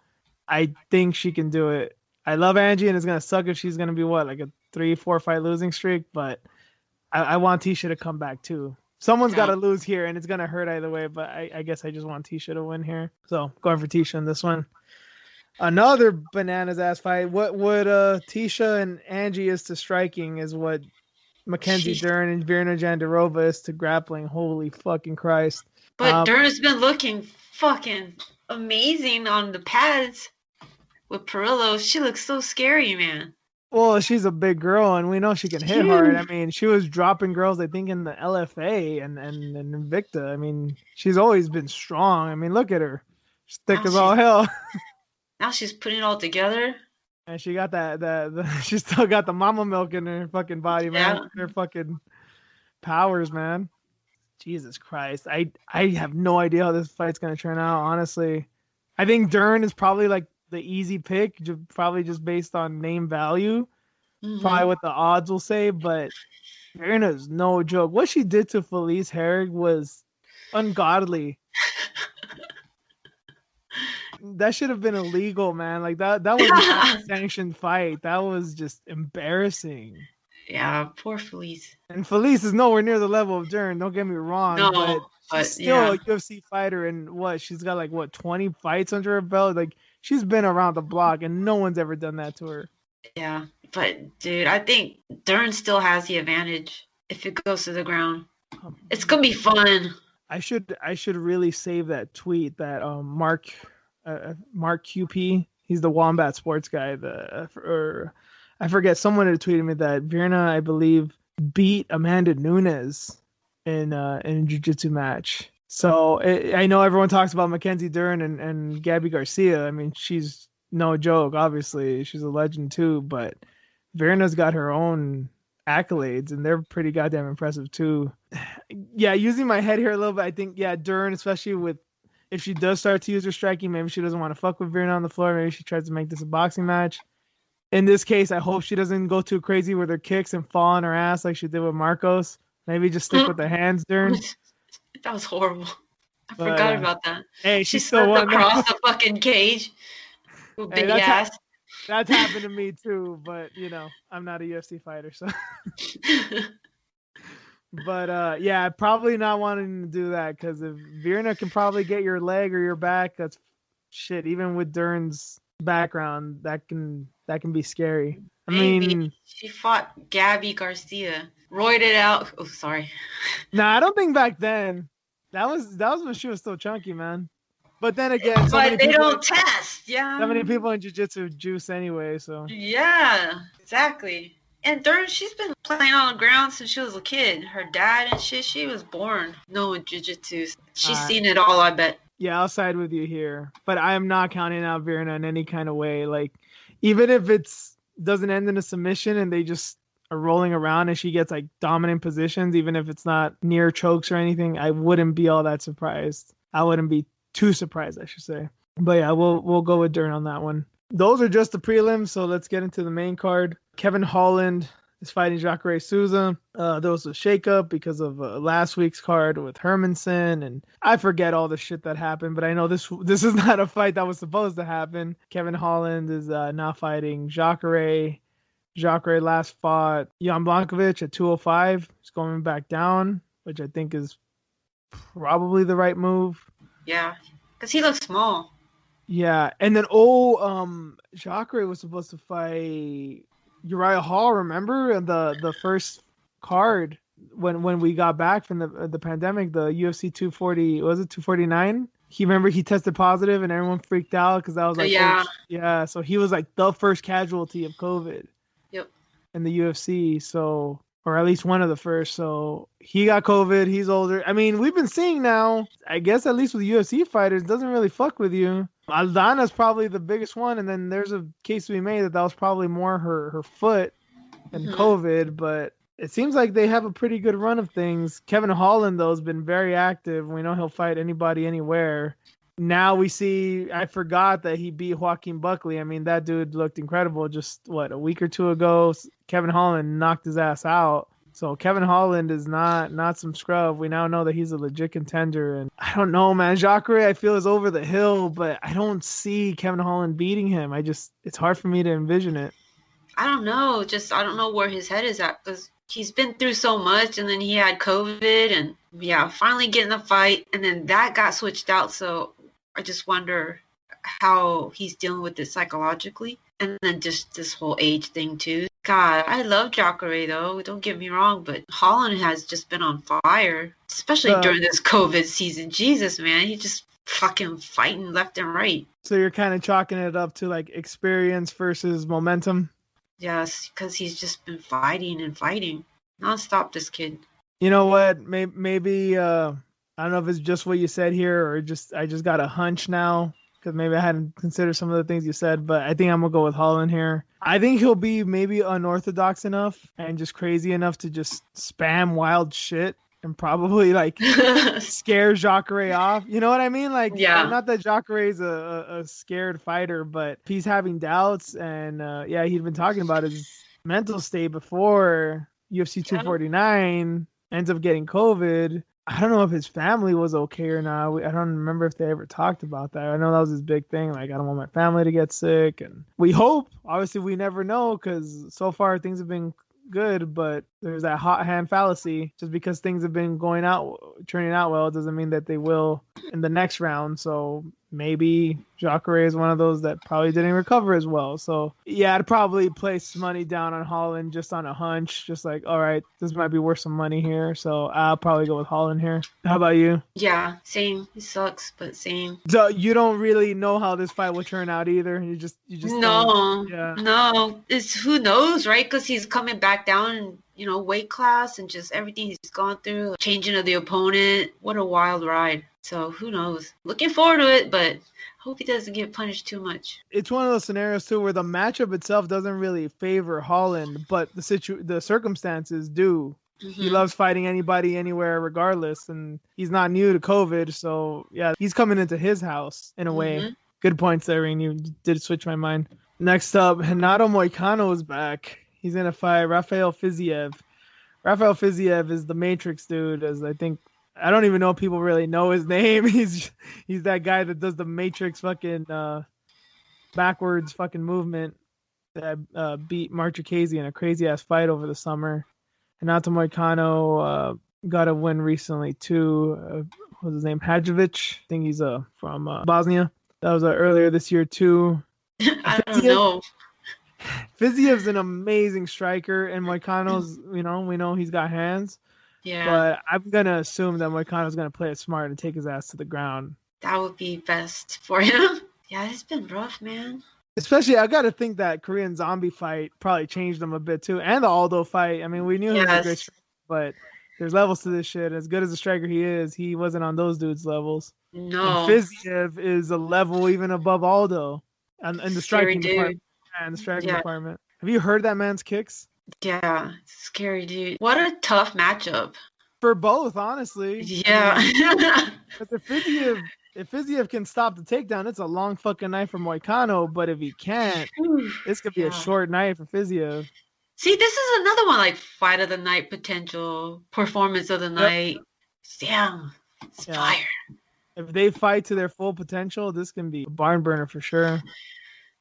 I think she can do it. I love Angie, and it's gonna suck if she's gonna be what, like a 3-4 fight losing streak, but I want Tisha to come back too. Someone's got Yeah. to lose here, and it's gonna hurt either way. But I guess I just want Tisha to win here. So going for Tisha in this one. Another bananas ass fight. What Tisha and Angie is to striking is what Mackenzie Sheesh. Dern and Virna Jandiroba is to grappling. Holy fucking Christ. But Dern's been looking fucking amazing on the pads with Perillo. She looks so scary, man. Well, she's a big girl, and we know she can hit hard. I Huge. mean, she was dropping girls, I think, in the LFA and Invicta. I mean, she's always been strong. I mean, look at her. She's thick Now as all she's hell. now she's putting it all together. And she got she still got the mama milk in her fucking body, man. Yeah. Her fucking powers, man. Jesus Christ. I have no idea how this fight's gonna turn out, honestly. I think Dern is probably like the easy pick, probably just based on name value. Probably Hmm. what the odds will say, but Virna's no joke. What she did to Felice Herrig was ungodly. That should have been illegal, man. Like that was not a sanctioned fight. That was just embarrassing. Yeah, poor Felice. And Felice is nowhere near the level of Dern, don't get me wrong, but No, she's but still yeah, a UFC fighter, and what, she's got like what, 20 fights under her belt? Like she's been around the block and no one's ever done that to her. yeah. But dude, I think Dern still has the advantage if it goes to the ground. It's Um, gonna be fun. I should really save that tweet that Marc Mark QP. He's the Wombat Sports guy. Or I forget. Someone had tweeted me that Virna, I believe, beat Amanda Nunes in a jiu-jitsu match. So I know everyone talks about Mackenzie Dern and Gabby Garcia. I mean, she's no joke. Obviously, she's a legend too. But Virna's got her own accolades, and they're pretty goddamn impressive too. Yeah, using my head here a little bit, I think Dern, especially with if she does start to use her striking, maybe she doesn't want to fuck with Virna on the floor. Maybe she tries to make this a boxing match. In this case, I hope she doesn't go too crazy with her kicks and fall on her ass like she did with Marcos. Maybe just stick with the hands, Dern. That was horrible. I forgot about that. Hey, she still slipped across the fucking cage with big ass. That's happened to me too, but I'm not a UFC fighter, so. But probably not wanting to do that, because if Virna can probably get your leg or your back, that's shit. Even with Dern's background, that can be scary. Maybe. I mean, she fought Gabby Garcia, roided out. Oh, sorry. Nah, I don't think back then. That was when she was still chunky, man. But then again, but they don't test. Yeah. So many people in jiu-jitsu juice anyway, so. Yeah, exactly. And Dern, she's been playing on the ground since she was a kid. Her dad and shit, she was born knowing jiu-jitsu. She's seen it all, I bet. Yeah, I'll side with you here. But I am not counting out Virna in any kind of way. Like, even if doesn't end in a submission and they just are rolling around and she gets like dominant positions, even if it's not near chokes or anything, I wouldn't be all that surprised. I wouldn't be too surprised, I should say. But yeah, we'll go with Dern on that one. Those are just the prelims, so let's get into the main card. Kevin Holland is fighting Jacare Souza. There was a shakeup because of last week's card with Hermanson, and I forget all the shit that happened, but I know this is not a fight that was supposed to happen. Kevin Holland is now fighting Jacare. Jacare last fought Jan Blachowicz at 205. He's going back down, which I think is probably the right move. Yeah, because he looks small. Yeah, and then Jacare was supposed to fight Uriah Hall. Remember the first card when we got back from the pandemic, the UFC 240, was it 249? He tested positive and everyone freaked out because that was like so he was like the first casualty of COVID. Yep. In the UFC, so. Or at least one of the first. So he got COVID. He's older. I mean, we've been seeing now, I guess at least with UFC fighters, doesn't really fuck with you. Aldana's probably the biggest one. And then there's a case to be made that was probably more her foot than COVID. But it seems like they have a pretty good run of things. Kevin Holland, though, has been very active. We know he'll fight anybody, anywhere. Now we see, I forgot that he beat Joaquin Buckley. I mean, that dude looked incredible just, a week or two ago. Kevin Holland knocked his ass out. So Kevin Holland is not some scrub. We now know that he's a legit contender. And I don't know, man. Jacare, I feel, is over the hill, but I don't see Kevin Holland beating him. It's hard for me to envision it. I don't know. I don't know where his head is at, because he's been through so much, and then he had COVID, and finally getting the fight, and then that got switched out. So I just wonder how he's dealing with it psychologically. And then just this whole age thing too. God, I love Jacare though. Don't get me wrong, but Holland has just been on fire, especially during this COVID season. Jesus, man, he just fucking fighting left and right. So you're kind of chalking it up to like experience versus momentum? Yes, because he's just been fighting and fighting nonstop, this kid. You know what? Maybe I don't know if it's just what you said here or I just got a hunch now. Because maybe I hadn't considered some of the things you said, but I think I'm going to go with Holland here. I think he'll be maybe unorthodox enough and just crazy enough to just spam wild shit and probably like scare Jacare off. You know what I mean? Like, not that Jacare is a scared fighter, but if he's having doubts and he'd been talking about his mental state before UFC 249, ends up getting COVID. I don't know if his family was okay or not. I don't remember if they ever talked about that. I know that was his big thing. Like, I don't want my family to get sick. And we hope. Obviously, we never know because so far things have been good. But there's that hot hand fallacy. Just because things have been turning out well, doesn't mean that they will in the next round. So maybe Jacare is one of those that probably didn't recover as well. So yeah, I'd probably place money down on Holland just on a hunch, just like, all right, this might be worth some money here. So I'll probably go with Holland here. How about you? Yeah, same. It sucks, but same. So you don't really know how this fight will turn out either. You just don't. No, Yeah. no. It's who knows, right? Because he's coming back down, weight class and just everything he's gone through, changing of the opponent. What a wild ride. So who knows? Looking forward to it, but hope he doesn't get punished too much. It's one of those scenarios too where the matchup itself doesn't really favor Holland, but the circumstances do. He loves fighting anybody, anywhere, regardless, and he's not new to COVID. So yeah, he's coming into his house in a way. Good points there, Rain. You did switch my mind. Next up, Renato Moicano is back. He's gonna fight Rafael Fiziev. Rafael Fiziev is the Matrix dude, as I don't even know if people really know his name. He's that guy that does the Matrix fucking backwards fucking movement that beat Marc Goddard in a crazy ass fight over the summer. Renato Moicano got a win recently too. What's his name? Hadjovic. I think he's from Bosnia. That was earlier this year too. I don't know. Fiziev's an amazing striker, and Moicano's, we know he's got hands. Yeah. But I'm going to assume that Moicano's going to play it smart and take his ass to the ground. That would be best for him. Yeah, it's been rough, man. Especially, I got to think that Korean Zombie fight probably changed him a bit too. And the Aldo fight. I mean, we knew he was a great striker, but there's levels to this shit. As good as a striker he is, he wasn't on those dudes' levels. No. And Fiziev is a level even above Aldo in the striking department. Yeah, in the striking department. Have you heard that man's kicks? Yeah, scary dude. What a tough matchup. For both, honestly. Yeah. But if Fiziev can stop the takedown, it's a long fucking night for Moicano. But if he can't, this could be a short night for Fiziev. See, this is another one like fight of the night potential, performance of the night. Damn, it's fire. If they fight to their full potential, this can be a barn burner for sure.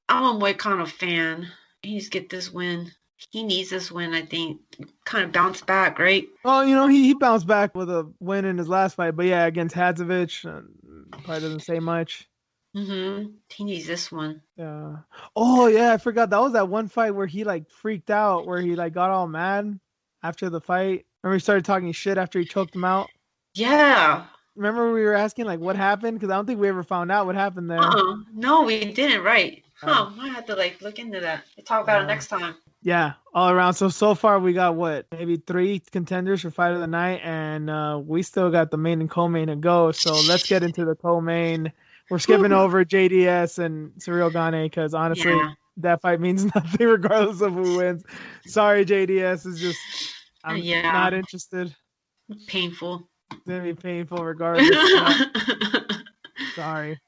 I'm a Moicano fan. He needs to get this win. He needs this win, I think. Kind of bounce back, right? Well, he bounced back with a win in his last fight. But yeah, against Hadzovic, probably doesn't say much. He needs this one. Yeah. Oh, yeah, I forgot. That was that one fight where he, freaked out, where he, got all mad after the fight. Remember he started talking shit after he choked him out? Yeah. Remember we were asking, what happened? Because I don't think we ever found out what happened there. No, we didn't, right. I have to, look into that. We'll talk about it next time. Yeah, all around. So far we got maybe 3 contenders for fight of the night, and we still got the main and co-main to go. So let's get into the co-main. We're skipping over JDS and Cyril Gane because honestly, that fight means nothing regardless of who wins. Sorry, JDS. It's just I'm not interested. Painful. It's gonna be painful regardless. Sorry.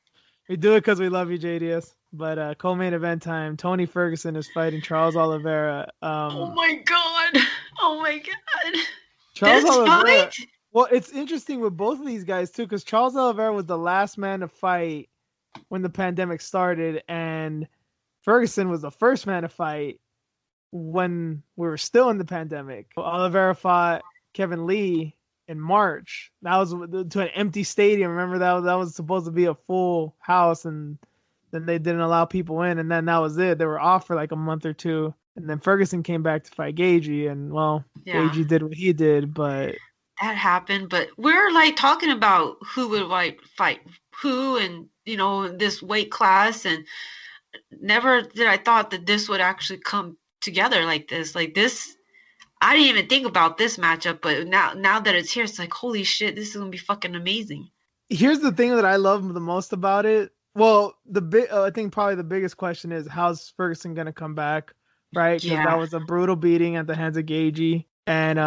We do it because we love you, JDS. But co-main event time. Tony Ferguson is fighting Charles Oliveira. Oh my god! Charles Oliveira. Well, it's interesting with both of these guys too, because Charles Oliveira was the last man to fight when the pandemic started, and Ferguson was the first man to fight when we were still in the pandemic. Oliveira fought Kevin Lee in March. That was to an empty stadium. Remember that was supposed to be a full house, and then they didn't allow people in, and then that was it. They were off for a month or two, and then Ferguson came back to fight Gagey, and Gagey did what he did, but that happened. But we're talking about who would fight who, and this weight class, and never did I thought that this would actually come together like this. I didn't even think about this matchup, but now that it's here, it's holy shit, this is gonna be fucking amazing. Here's the thing that I love the most about it. Well, I think probably the biggest question is how's Ferguson gonna come back, right? Because that was a brutal beating at the hands of Gagey, and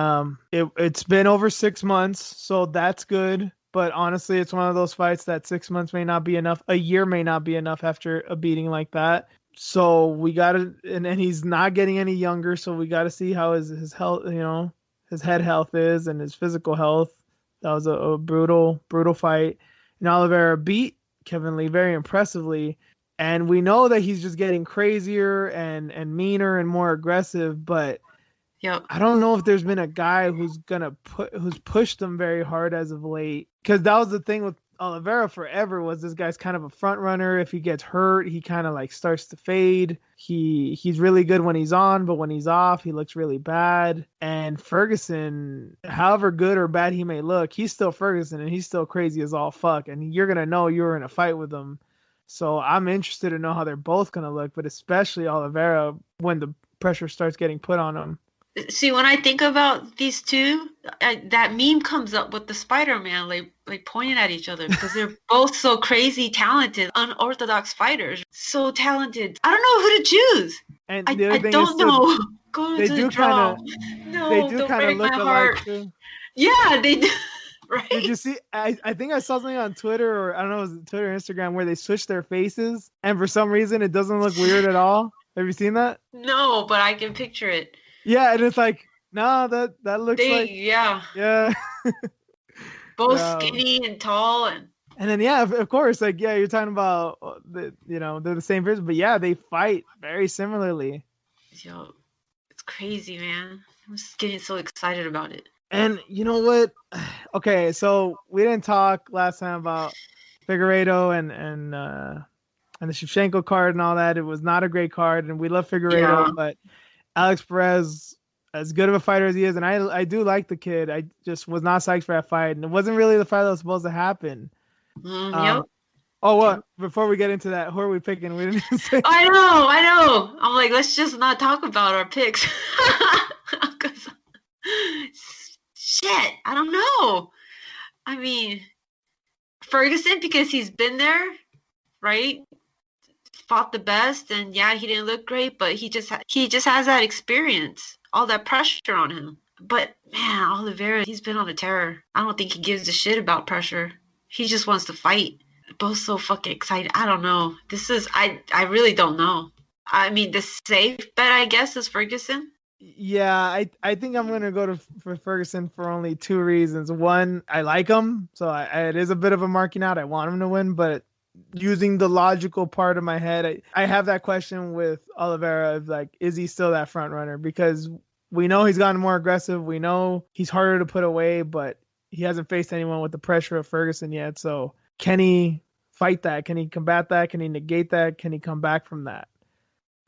it's been over 6 months, so that's good. But honestly, it's one of those fights that 6 months may not be enough. A year may not be enough after a beating like that. So we gotta, and he's not getting any younger, so we gotta see how his health, his head health is and his physical health. That was a brutal fight. And Oliveira beat Kevin Lee very impressively, and we know that he's just getting crazier and meaner and more aggressive. But I don't know if there's been a guy who's pushed him very hard as of late. Because that was the thing with Oliveira forever was this guy's kind of a front runner. If he gets hurt, he kind of like starts to fade. He's really good when he's on, but when he's off, he looks really bad. And Ferguson, however good or bad he may look, he's still Ferguson and he's still crazy as all fuck. And you're gonna know you were in a fight with him. So I'm interested to know how they're both gonna look, but especially Oliveira when the pressure starts getting put on him. See, when I think about these two, that meme comes up with the Spider-Man, like pointing at each other because they're both so crazy talented, unorthodox fighters, so talented. I don't know who to choose. And I the other thing don't is know. Go they to do the draw. they No, do don't kind of break look my alike heart. too. Yeah, they do. Did you Right? see? I think I saw something on Twitter or I don't know, it was Twitter or Instagram where they switched their faces and for some reason it doesn't look weird at all. Have you seen that? No, but I can picture it. Yeah, and it's like, nah, that looks like Yeah, yeah. both No. skinny and tall, and And then yeah, of course, like yeah, you're talking about they're the same person, but yeah, they fight very similarly. yo, it's crazy, man. I'm just getting so excited about it. And you know what? Okay, so we didn't talk last time about Figueiredo and the Shevchenko card and all that. It was not a great card, and we love Figueiredo, Yeah. but Alex Perez, as good of a fighter as he is, and I do like the kid. I just was not psyched for that fight, and it wasn't really the fight that was supposed to happen. Yep. Oh, what? Before we get into that, who are we picking? We didn't even say. I know. I'm like, let's just not talk about our picks. 'Cause- shit, I don't know. I mean, Ferguson because he's been there, right? Fought the best, and yeah, he didn't look great, but he just has that experience, all that pressure on him. But man, Oliveira, he's been on a terror. I don't think he gives a shit about pressure. He just wants to fight. Both so fucking excited. I don't know. I really don't know. I mean, the safe bet, I guess, is Ferguson. Yeah, I think I'm gonna go for Ferguson for only two reasons. One, I like him, so it is a bit of a marking out. I want him to win, but using the logical part of my head, I have that question with Oliveira of like, is he still that front runner? Because we know he's gotten more aggressive. We know he's harder to put away, but he hasn't faced anyone with the pressure of Ferguson yet. So can he fight that? Can he combat that? Can he negate that? Can he come back from that?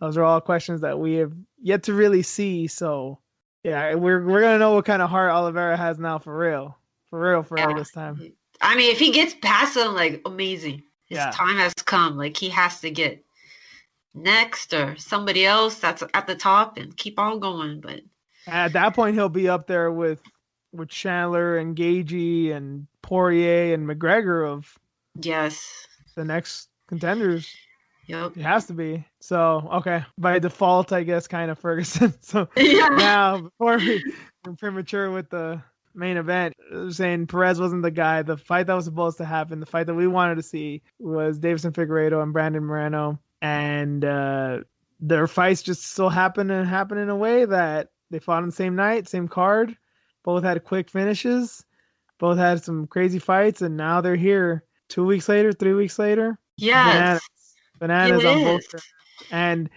Those are all questions that we have yet to really see. So yeah, we're gonna know what kind of heart Oliveira has now for real Yeah. this time. I mean, if he gets past him, like, amazing. His Yeah. time has come. Like, he has to get next or somebody else that's at the top and keep on going. But At that point, he'll be up there with Chandler and Gagey and Poirier and McGregor of yes. the next contenders. Yep. It has to be. So, okay. By default, I guess, kind of Ferguson. So Yeah. now, before we're premature with the main event, saying Perez wasn't the guy. The fight that was supposed to happen, the fight that we wanted to see was Davison Figueiredo and Brandon Moreno. And their fights just so happen in a way that they fought on the same night, same card. Both had quick finishes. Both had some crazy fights. And now they're here 2 weeks later, 3 weeks later. Yes. Bananas on both is. terms. And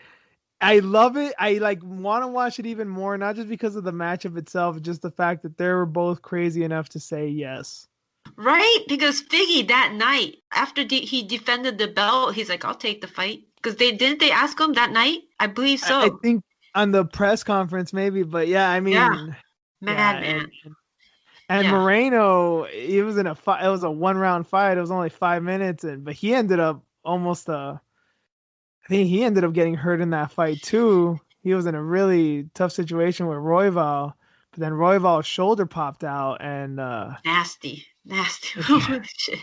I love it. I like want to watch it even more, not just because of the matchup itself, just the fact that they were both crazy enough to say yes. Right? Because Figgy that night, after he defended the belt, he's like, I'll take the fight. Because they ask him that night? I believe so. I think on the press conference maybe, but yeah, I mean, yeah. Mad yeah, man. and Yeah. Moreno, it was in a fight. It was a 1-round fight. It was only 5 minutes, but he ended up almost I think he ended up getting hurt in that fight too. He was in a really tough situation with Royval, but then Royval's shoulder popped out and Nasty. Shit.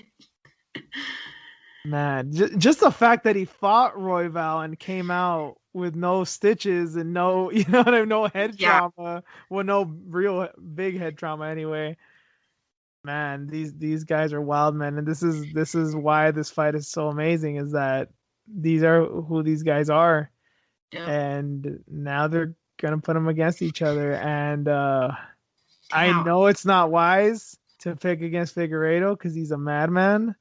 man, just the fact that he fought Royval and came out with no stitches and no, you know what I mean, no head trauma, well, no real big head trauma anyway. Man, these guys are wild, man, and this is why this fight is so amazing. Is that these are who these guys are, and now they're gonna put them against each other. And I know it's not wise to pick against Figueiredo because he's a madman,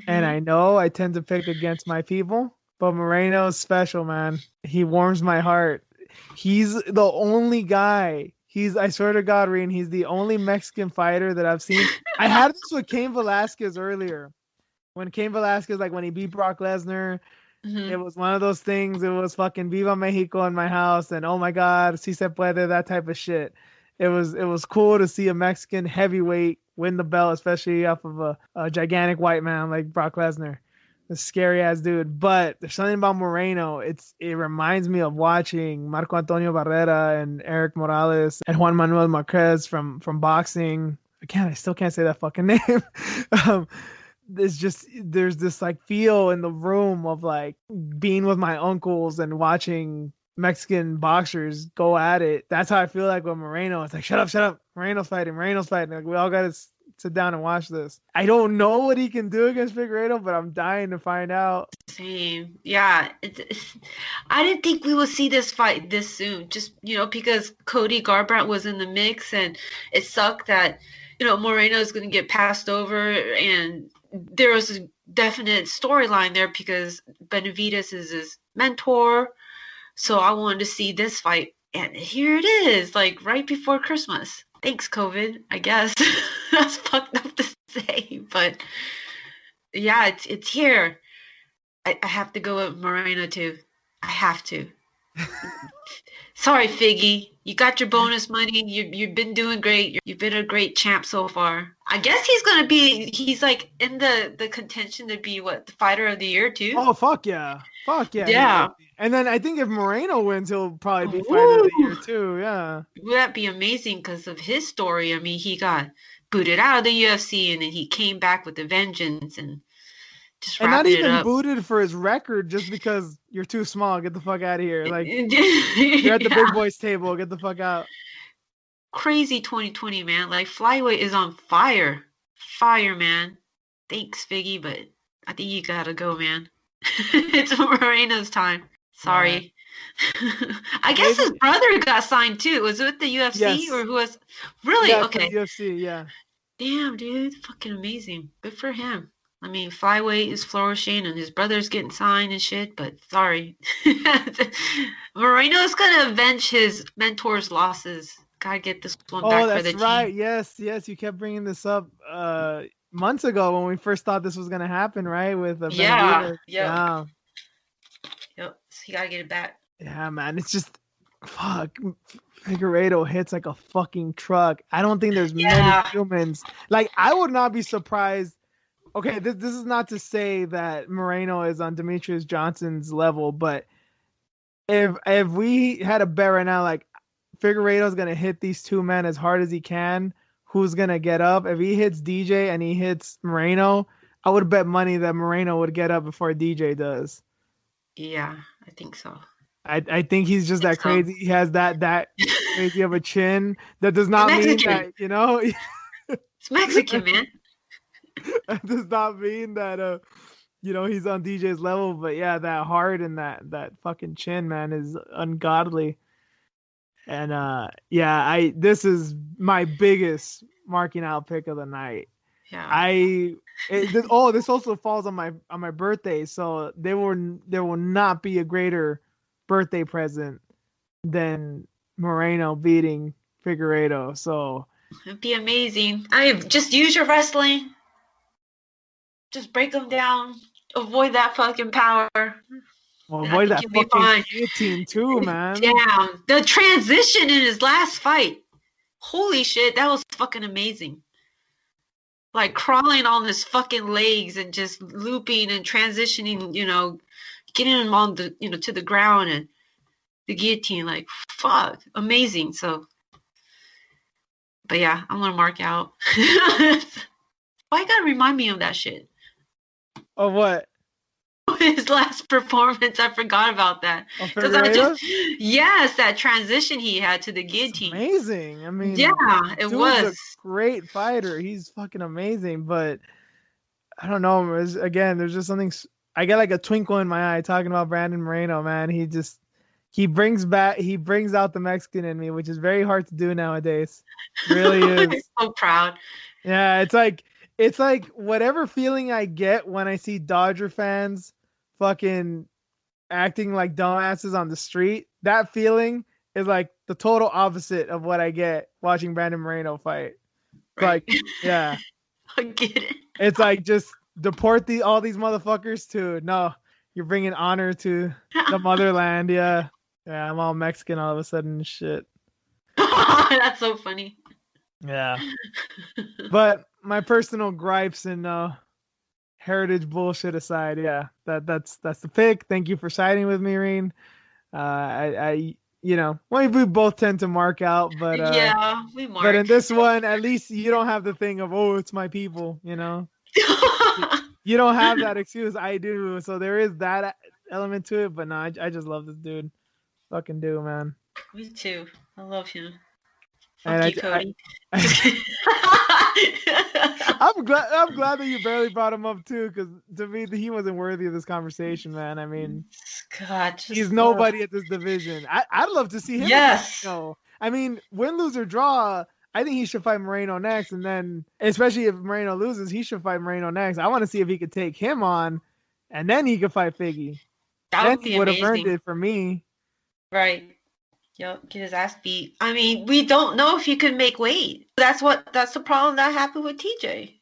and I know I tend to pick against my people. But Moreno's special, man. He warms my heart. He's the only guy. I swear to God, Reen, he's the only Mexican fighter that I've seen. I had this with Cain Velasquez earlier. when Cain Velasquez, like when he beat Brock Lesnar, it Hmm. was one of those things. It was fucking Viva Mexico in my house, and oh my God, si se puede, that type of shit. It was cool to see a Mexican heavyweight win the belt, especially off of a gigantic white man like Brock Lesnar, a scary ass dude. But there's something about Moreno. It reminds me of watching Marco Antonio Barrera and Eric Morales and Juan Manuel Marquez from boxing. Again, I still can't say that fucking name. um, there's this like feel in the room of like being with my uncles and watching Mexican boxers go at it. That's how I feel like with Moreno. It's like shut up, Moreno's fighting, Like we all gotta sit down and watch this. I don't know what he can do against Figueiredo, but I'm dying to find out. Same. Yeah. I didn't think we would see this fight this soon. Just, because Cody Garbrandt was in the mix, and it sucked that, Moreno is going to get passed over. And there was a definite storyline there because Benavidez is his mentor. So I wanted to see this fight. And here it is, like right before Christmas. Thanks, COVID, I guess. That's fucked up to say. But yeah, it's here. I have to go with Moreno too. I have to. Sorry, Figgy. You got your bonus money. You've been doing great. You've been a great champ so far. I guess he's like in the contention to be what, the fighter of the year too? Oh fuck yeah. Fuck yeah, he Yeah. would be. And then I think if Moreno wins, he'll probably be fighter of the Ooh. year too. Yeah. Would that be amazing because of his story? I mean, he got booted out of the UFC and then he came back with a vengeance and just And not wrapping it even up. booted for his record just because you're too small. Get the fuck out of here. Like you're at the big Yeah. boys table. Get the fuck out. Crazy 2020, man. Like flyweight is on fire. Fire, man. Thanks, Figgy, but I think you gotta go, man. It's Moreno's time. Man. Sorry. I guess his Maybe brother got signed too. Was it with the UFC or yes. who was really? Yes, with Okay. UFC, yeah. Damn, dude. Fucking amazing. Good for him. I mean, flyweight is flourishing and his brother's getting signed and shit, but sorry. Moreno's gonna avenge his mentor's losses. Gotta get this one Oh, back for the that's right. team. Yes, yes. You kept bringing this up months ago when we first thought this was gonna happen, right? With Yeah, Benavidez. yep, Yeah. yep. So you gotta get it back. Yeah, man. It's just fuck. Figueredo hits like a fucking truck. I don't think there's many Yeah. humans. Like I would not be surprised. Okay, this is not to say that Moreno is on Demetrius Johnson's level, but if we had a bet right now, like Figueiredo's gonna hit these two men as hard as he can, who's gonna get up? If he hits DJ and he hits Moreno, I would bet money that Moreno would get up before DJ does. Yeah, I think so. I think he's just I think that so. crazy. He has that crazy of a chin. That does He's not mean Mexican. that, you know, It's Mexican, man. that does not mean that he's on DJ's level, but yeah, that heart and that fucking chin, man, is ungodly. And yeah, I this is my biggest marking out pick of the night. Yeah. This also falls on my birthday, so there will not be a greater birthday present than Moreno beating Figueiredo. So It'd be amazing. I just use your wrestling. Just break them down. Avoid that fucking power. well, I avoid think that you'll be fucking fine. guillotine too, man. Damn. The transition in his last fight. Holy shit, that was fucking amazing. Like crawling on his fucking legs and just looping and transitioning, getting him on the, to the ground and the guillotine. Like, fuck. Amazing. So, but yeah, I'm gonna mark out. Why you gotta remind me of that shit? Of what? His last performance, I forgot about that. Of Because Figueiredo? yes, that transition he had to the It's guillotine. amazing. I Yeah, mean, it dude's a was. great fighter. He's fucking amazing, but I don't know. Again, there's just something. I get like a twinkle in my eye talking about Brandon Moreno, man. He brings out the Mexican in me, which is very hard to do nowadays. Really I'm is. so proud. Yeah, it's like whatever feeling I get when I see Dodger fans fucking acting like dumbasses on the street. That feeling is like the total opposite of what I get watching Brandon Moreno fight. It's Right. like, yeah, I get it. it's like just deport all these motherfuckers too. No, you're bringing honor to the motherland. Yeah, yeah. I'm all Mexican all of a sudden and shit. That's so funny. Yeah, but my personal gripes and heritage bullshit aside, yeah, that's the pick. Thank you for siding with me, Reen. I well, we both tend to mark out, but Yeah, we but in mark. this one, at least you don't have the thing of, oh, it's my people, You don't have that excuse. I do. So there is that element to it, but no, I just love this dude. Fucking do, man. Me too. I love him. And Fuck you, Cody. I'm glad that you barely brought him up too, because to me he wasn't worthy of this conversation, man. I mean, God, he's nobody at this division. I'd love to see him. Yes. I mean, win, lose, or draw. I think he should fight Moreno next, and then especially if Moreno loses, he should fight Moreno next. I want to see if he could take him on, and then he could fight Figgy. That Then would be he would have amazing. earned it for me. Right. Yep, get his ass beat. I mean, we don't know if he could make weight. That's the problem that happened with TJ.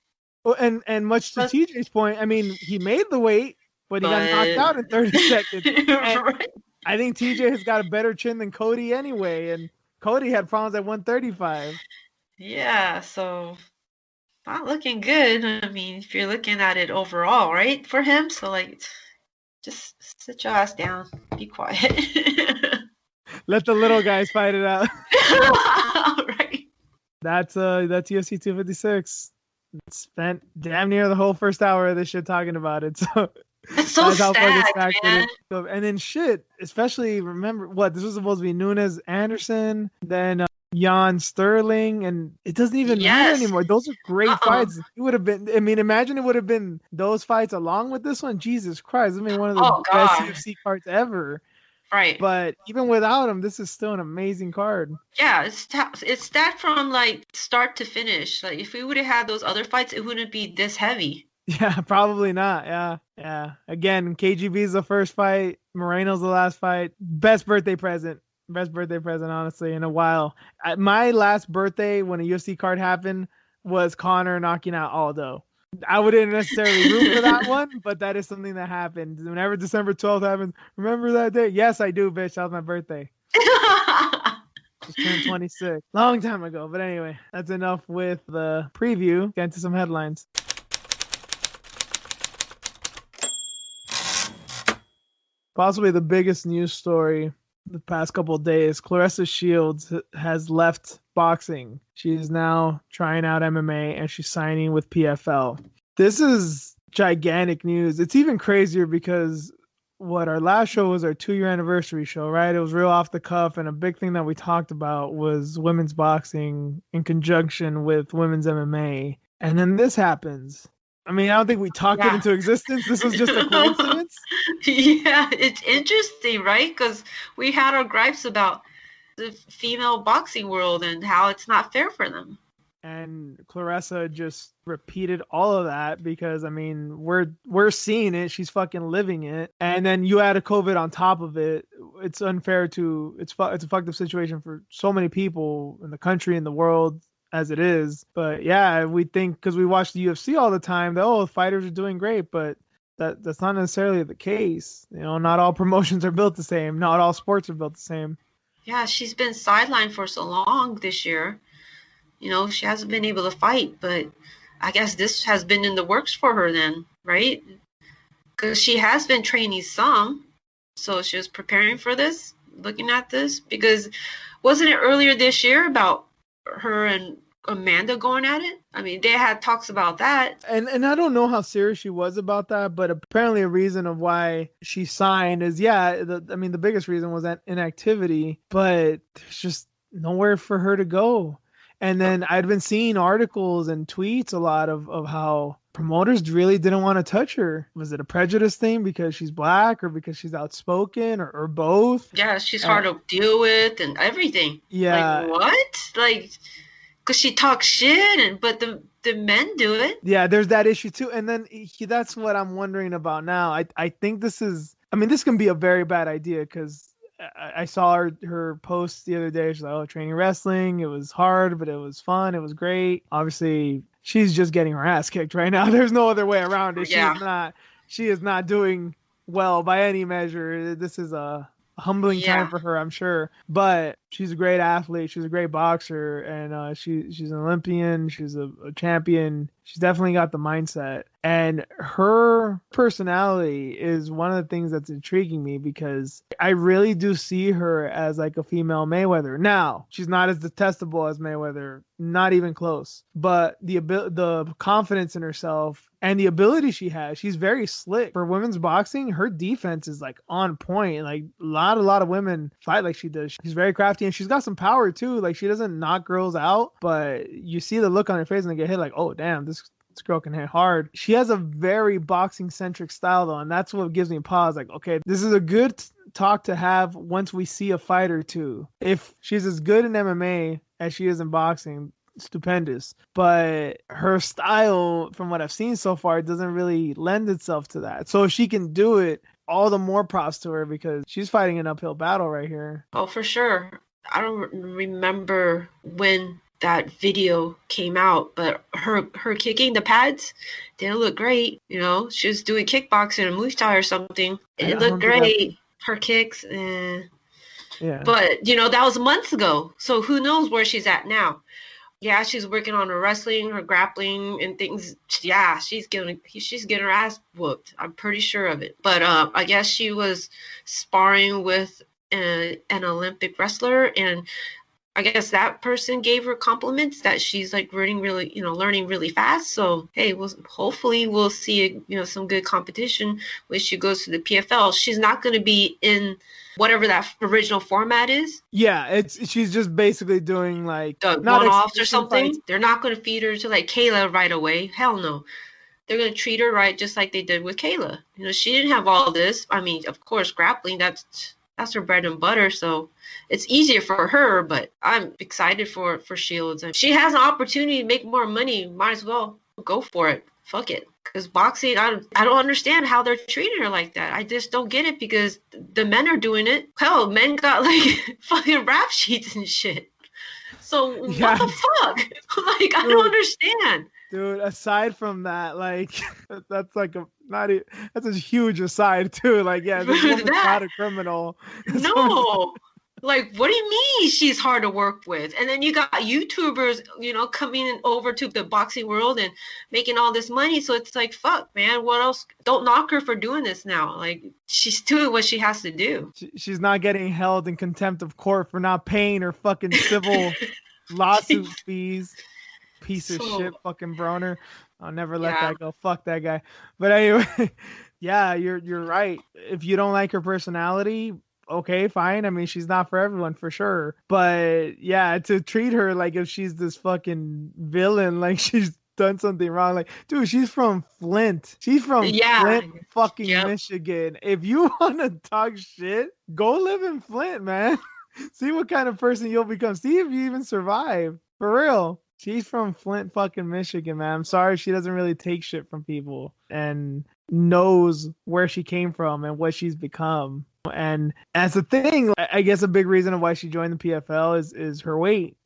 Well, and much to TJ's point, I mean, he made the weight, but he got knocked out in 30 seconds. Right. I think TJ has got a better chin than Cody anyway, and Cody had problems at 135. Yeah, so not looking good. I mean, if you're looking at it overall, right, for him, so like, just sit your ass down, be quiet. Let the little guys fight it out. Right. That's UFC 256. Spent damn near the whole first hour of this shit talking about it. So it's so sad, man. And then shit, especially remember what this was supposed to be: Nunes Anderson, then Jan Sterling, and it doesn't even matter anymore. Those are great fights. It would have been. I mean, imagine it would have been those fights along with this one. Jesus Christ! I mean, one of the best UFC cards ever. Right. But even without him, this is still an amazing card. Yeah, it's stacked from like start to finish. Like if we would have had those other fights, it wouldn't be this heavy. Yeah, probably not. Yeah. Again, KGB's the first fight. Moreno's the last fight. Best birthday present, honestly, in a while. My last birthday when a UFC card happened was Conor knocking out Aldo. I wouldn't necessarily root for that one, but that is something that happened. Whenever December 12th happens, remember that day? Yes, I do, bitch. That was my birthday. Just turned 26. Long time ago. But anyway, that's enough with the preview. Get into some headlines. Possibly the biggest news story the past couple of days, Claressa Shields has left boxing. She is now trying out MMA and she's signing with PFL. This is gigantic news. It's even crazier because our last show was our 2-year anniversary show, right? It was real off the cuff, and a big thing that we talked about was women's boxing in conjunction with women's MMA. And then this happens. I mean, I don't think we talked it into existence. This was just a coincidence. Yeah, it's interesting, right? Because we had our gripes about the female boxing world and how it's not fair for them. And Claressa just repeated all of that because, I mean, we're seeing it. She's fucking living it. And then you add a COVID on top of it. It's unfair it's a fucked up situation for so many people in the country and the world as it is. But yeah, we think because we watch the UFC all the time that, fighters are doing great, but that's not necessarily the case. Not all promotions are built the same. Not all sports are built the same. Yeah, she's been sidelined for so long this year. She hasn't been able to fight, but I guess this has been in the works for her then, right? Because she has been training some, so she was preparing for this, looking at this, because wasn't it earlier this year about her and Amanda going at it? I mean, they had talks about that. And I don't know how serious she was about that, but apparently a reason of why she signed is, the biggest reason was that inactivity, but there's just nowhere for her to go. And then I'd been seeing articles and tweets a lot of how promoters really didn't want to touch her. Was it a prejudice thing because she's black or because she's outspoken or both? Yeah, she's hard to deal with and everything. Yeah. Like, what? Like, because she talks shit, but the men do it. Yeah, there's that issue too. And then that's what I'm wondering about now. I think this can be a very bad idea because I saw her post the other day. She's like, training wrestling. It was hard, but it was fun. It was great. Obviously, she's just getting her ass kicked right now. There's no other way around it. Yeah. She is not doing well by any measure. This is a humbling time Yeah. for her, I'm sure. But she's a great athlete. She's a great boxer, and she's an Olympian. She's a champion. She's definitely got the mindset. And her personality is one of the things that's intriguing me because I really do see her as like a female Mayweather. Now, she's not as detestable as Mayweather, not even close. But the confidence in herself and the ability she has, she's very slick. For women's boxing, her defense is like on point. Like a lot of women fight like she does. She's very crafty and she's got some power too. Like she doesn't knock girls out, but you see the look on her face and they get hit like, oh damn, this girl can hit hard. She has a very boxing centric style though, and that's what gives me pause. Like, okay, this is a good talk to have once we see a fight or two. If she's as good in MMA as she is in boxing, stupendous. But her style, from what I've seen so far, doesn't really lend itself to that. So if she can do it, all the more props to her because she's fighting an uphill battle right here. Oh, for sure. I don't remember when that video came out, but her kicking the pads didn't look great. You know, she was doing kickboxing or Muay Thai or something. It looked great. Her kicks, yeah. But you know, that was months ago. So who knows where she's at now? Yeah, she's working on her wrestling, her grappling, and things. Yeah, she's getting her ass whooped. I'm pretty sure of it. But I guess she was sparring with an Olympic wrestler, and I guess that person gave her compliments that she's like learning really fast. So hey, hopefully we'll see some good competition when she goes to the PFL. She's not going to be in whatever that original format is. Yeah, she's just basically doing like one-offs or something. Fights. They're not going to feed her to like Kayla right away. Hell no. They're going to treat her right just like they did with Kayla. You know, she didn't have all this. I mean, of course, grappling, that's her bread and butter, so it's easier for her, but I'm excited for Shields. And she has an opportunity to make more money. Might as well go for it. Fuck it. Because boxing, I don't understand how they're treating her like that. I just don't get it because the men are doing it. Hell, men got like fucking rap sheets and shit. So yeah. What the fuck? Like, I don't understand. Dude, aside from that, like, that's like that's a huge aside too. Like, yeah, this woman's not a criminal. No. Like, what do you mean she's hard to work with? And then you got YouTubers, coming over to the boxing world and making all this money. So it's like, fuck, man, what else? Don't knock her for doing this now. Like, she's doing what she has to do. She's not getting held in contempt of court for not paying her fucking civil lawsuit fees. Piece of shit, fucking Broner. I'll never let that go. Fuck that guy. But anyway, yeah, you're right. If you don't like her personality, okay, fine. I mean, she's not for everyone for sure. But yeah, to treat her like if she's this fucking villain, like she's done something wrong. Like, dude, she's from Flint. She's from Flint, fucking Michigan. If you want to talk shit, go live in Flint, man. See what kind of person you'll become. See if you even survive. For real. She's from Flint, fucking Michigan, man. I'm sorry she doesn't really take shit from people and knows where she came from and what she's become. And as a thing, I guess a big reason of why she joined the PFL is her weight.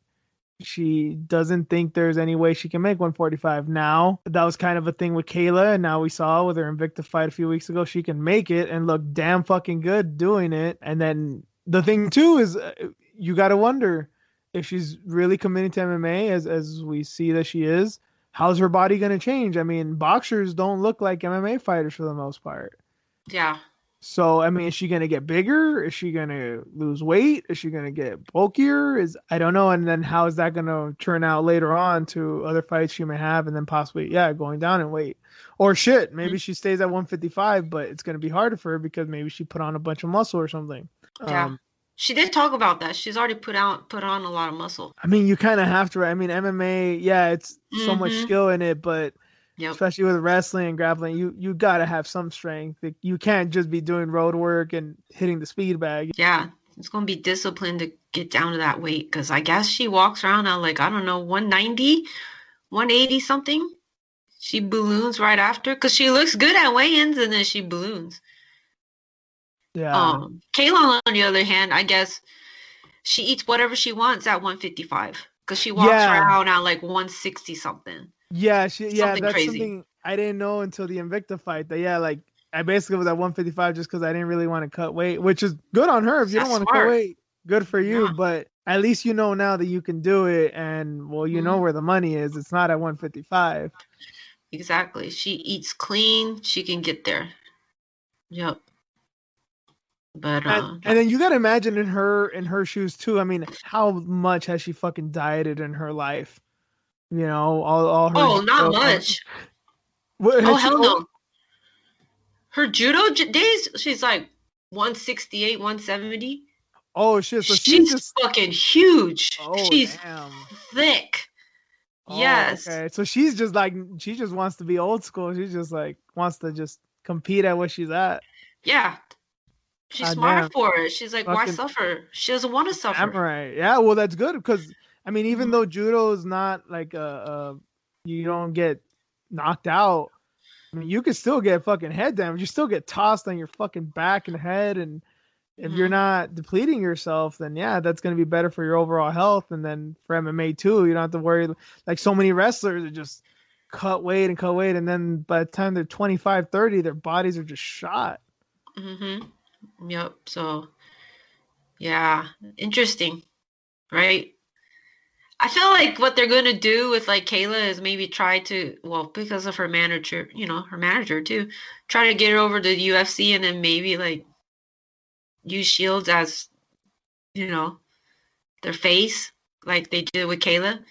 She doesn't think there's any way she can make 145 now. That was kind of a thing with Kayla, and now we saw with her Invicta fight a few weeks ago, she can make it and look damn fucking good doing it. And then the thing too is you got to wonder, if she's really committing to MMA, as we see that she is, how's her body going to change? I mean, boxers don't look like MMA fighters for the most part. Yeah. So, I mean, is she going to get bigger? Is she going to lose weight? Is she going to get bulkier? I don't know. And then how is that going to turn out later on to other fights she may have and then possibly, going down in weight? Or shit, maybe she stays at 155, but it's going to be harder for her because maybe she put on a bunch of muscle or something. Yeah. She did talk about that. She's already put on a lot of muscle. I mean, you kind of have to. I mean, MMA, it's so much skill in it, but especially with wrestling and grappling, you got to have some strength. You can't just be doing road work and hitting the speed bag. Yeah, it's going to be disciplined to get down to that weight because I guess she walks around at like, I don't know, 190, 180 something. She balloons right after because she looks good at weigh-ins and then she balloons. Yeah. Kayla, on the other hand, I guess she eats whatever she wants at 155. because she walks Yeah, around at like 160 something, yeah, something that's crazy. something I didn't know until the Invicta fight. That yeah, like I basically was at 155 just because I didn't really want to cut weight, which is good on her. If you don't That's want to cut smart. weight, good for you. Yeah. But at least you know now that you can do it, and well, you know Mhm. where the money is. It's not at 155. Exactly. She eats clean. She can get there. Yep. But And then you gotta imagine in her shoes too. I mean, how much has she fucking dieted in her life? You know, all her oh, not judo. much. What Oh has she? hell Oh, no. Her days, she's like 168, 170. oh shit. So she's She's just. fucking huge. Oh She's damn. thick. Oh Yes. okay. So she's just like she just wants to be old school. She just like wants to just compete at what she's at. Yeah. She's Ah smart damn. for it. She's like, why Fucking suffer? She doesn't want to suffer. samurai. Yeah. Well, that's good because I mean, even Mhm. though judo is not like you don't get knocked out. I mean, you could still get fucking head damage. You still get tossed on your fucking back and head, and if you're Mhm. not depleting yourself, then yeah, that's going to be better for your overall health. And then for MMA too, you don't have to worry. Like so many wrestlers are just cut weight, and then by the time they're 25, 30, their bodies are just shot. Mhm. Yep. So, yeah, interesting, right? I feel like what they're going to do with like Kayla is maybe try to, well, because of her manager, her manager too, try to get her over to the UFC and then maybe like use Shields as, you know, their face like they did with Kayla.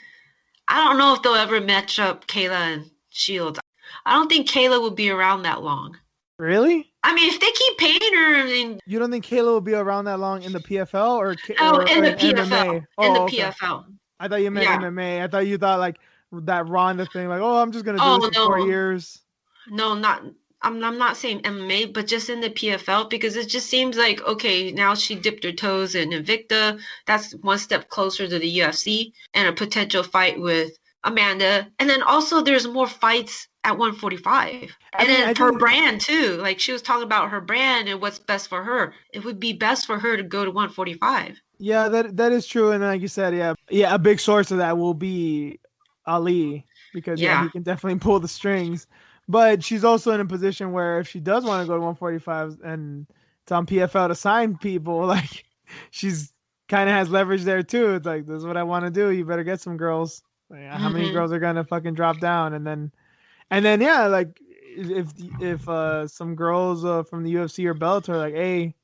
I don't know if they'll ever match up Kayla and Shields. I don't think Kayla will be around that long. Really? I mean, if they keep paying her, I mean, You don't think Kayla will be around that long in the PFL oh, in or the in PFL, MMA? in the Oh, okay. PFL, I thought you meant yeah. MMA. I thought you thought like that Ronda thing, like, oh, I'm just gonna do this Oh for four no, years. no, not. I'm not saying MMA, but just in the PFL because it just seems like okay, now she dipped her toes in Invicta. That's one step closer to the UFC and a potential fight with Amanda. And then also there's more fights at 145. I And mean, then I her think brand too. Like she was talking about her brand and what's best for her. It would be best for her to go to 145. yeah, that is true. And like you said, yeah, a big source of that will be Ali because yeah, he Yeah. can definitely pull the strings. But she's also in a position where if she does want to go to 145 and it's on PFL to sign people, like she's kind of has leverage there too. It's like this is what I want to do. You better get some girls. Like, how many Hmm. girls are gonna fucking drop down and then yeah, like if some girls from the UFC or Bellator are like, hey,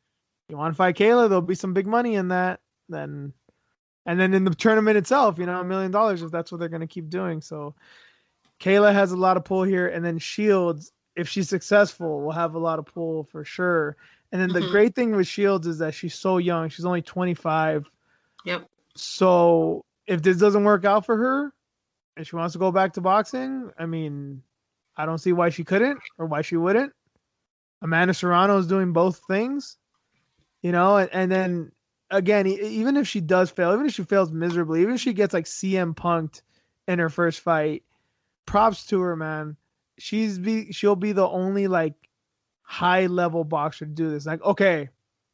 you want to fight Kayla? There'll be some big money in that. Then and then in the tournament itself, $1 million if that's what they're gonna keep doing. So Kayla has a lot of pull here, and then Shields, if she's successful, will have a lot of pull for sure. And then the Hmm. great thing with Shields is that she's so young. She's only 25. Yep. So if this doesn't work out for her and she wants to go back to boxing, I mean, I don't see why she couldn't or why she wouldn't. Amanda Serrano is doing both things, and then again, even if she does fail, even if she fails miserably, even if she gets like CM punked in her first fight, props to her, man. She'll be the only like high level boxer to do this. Like, okay,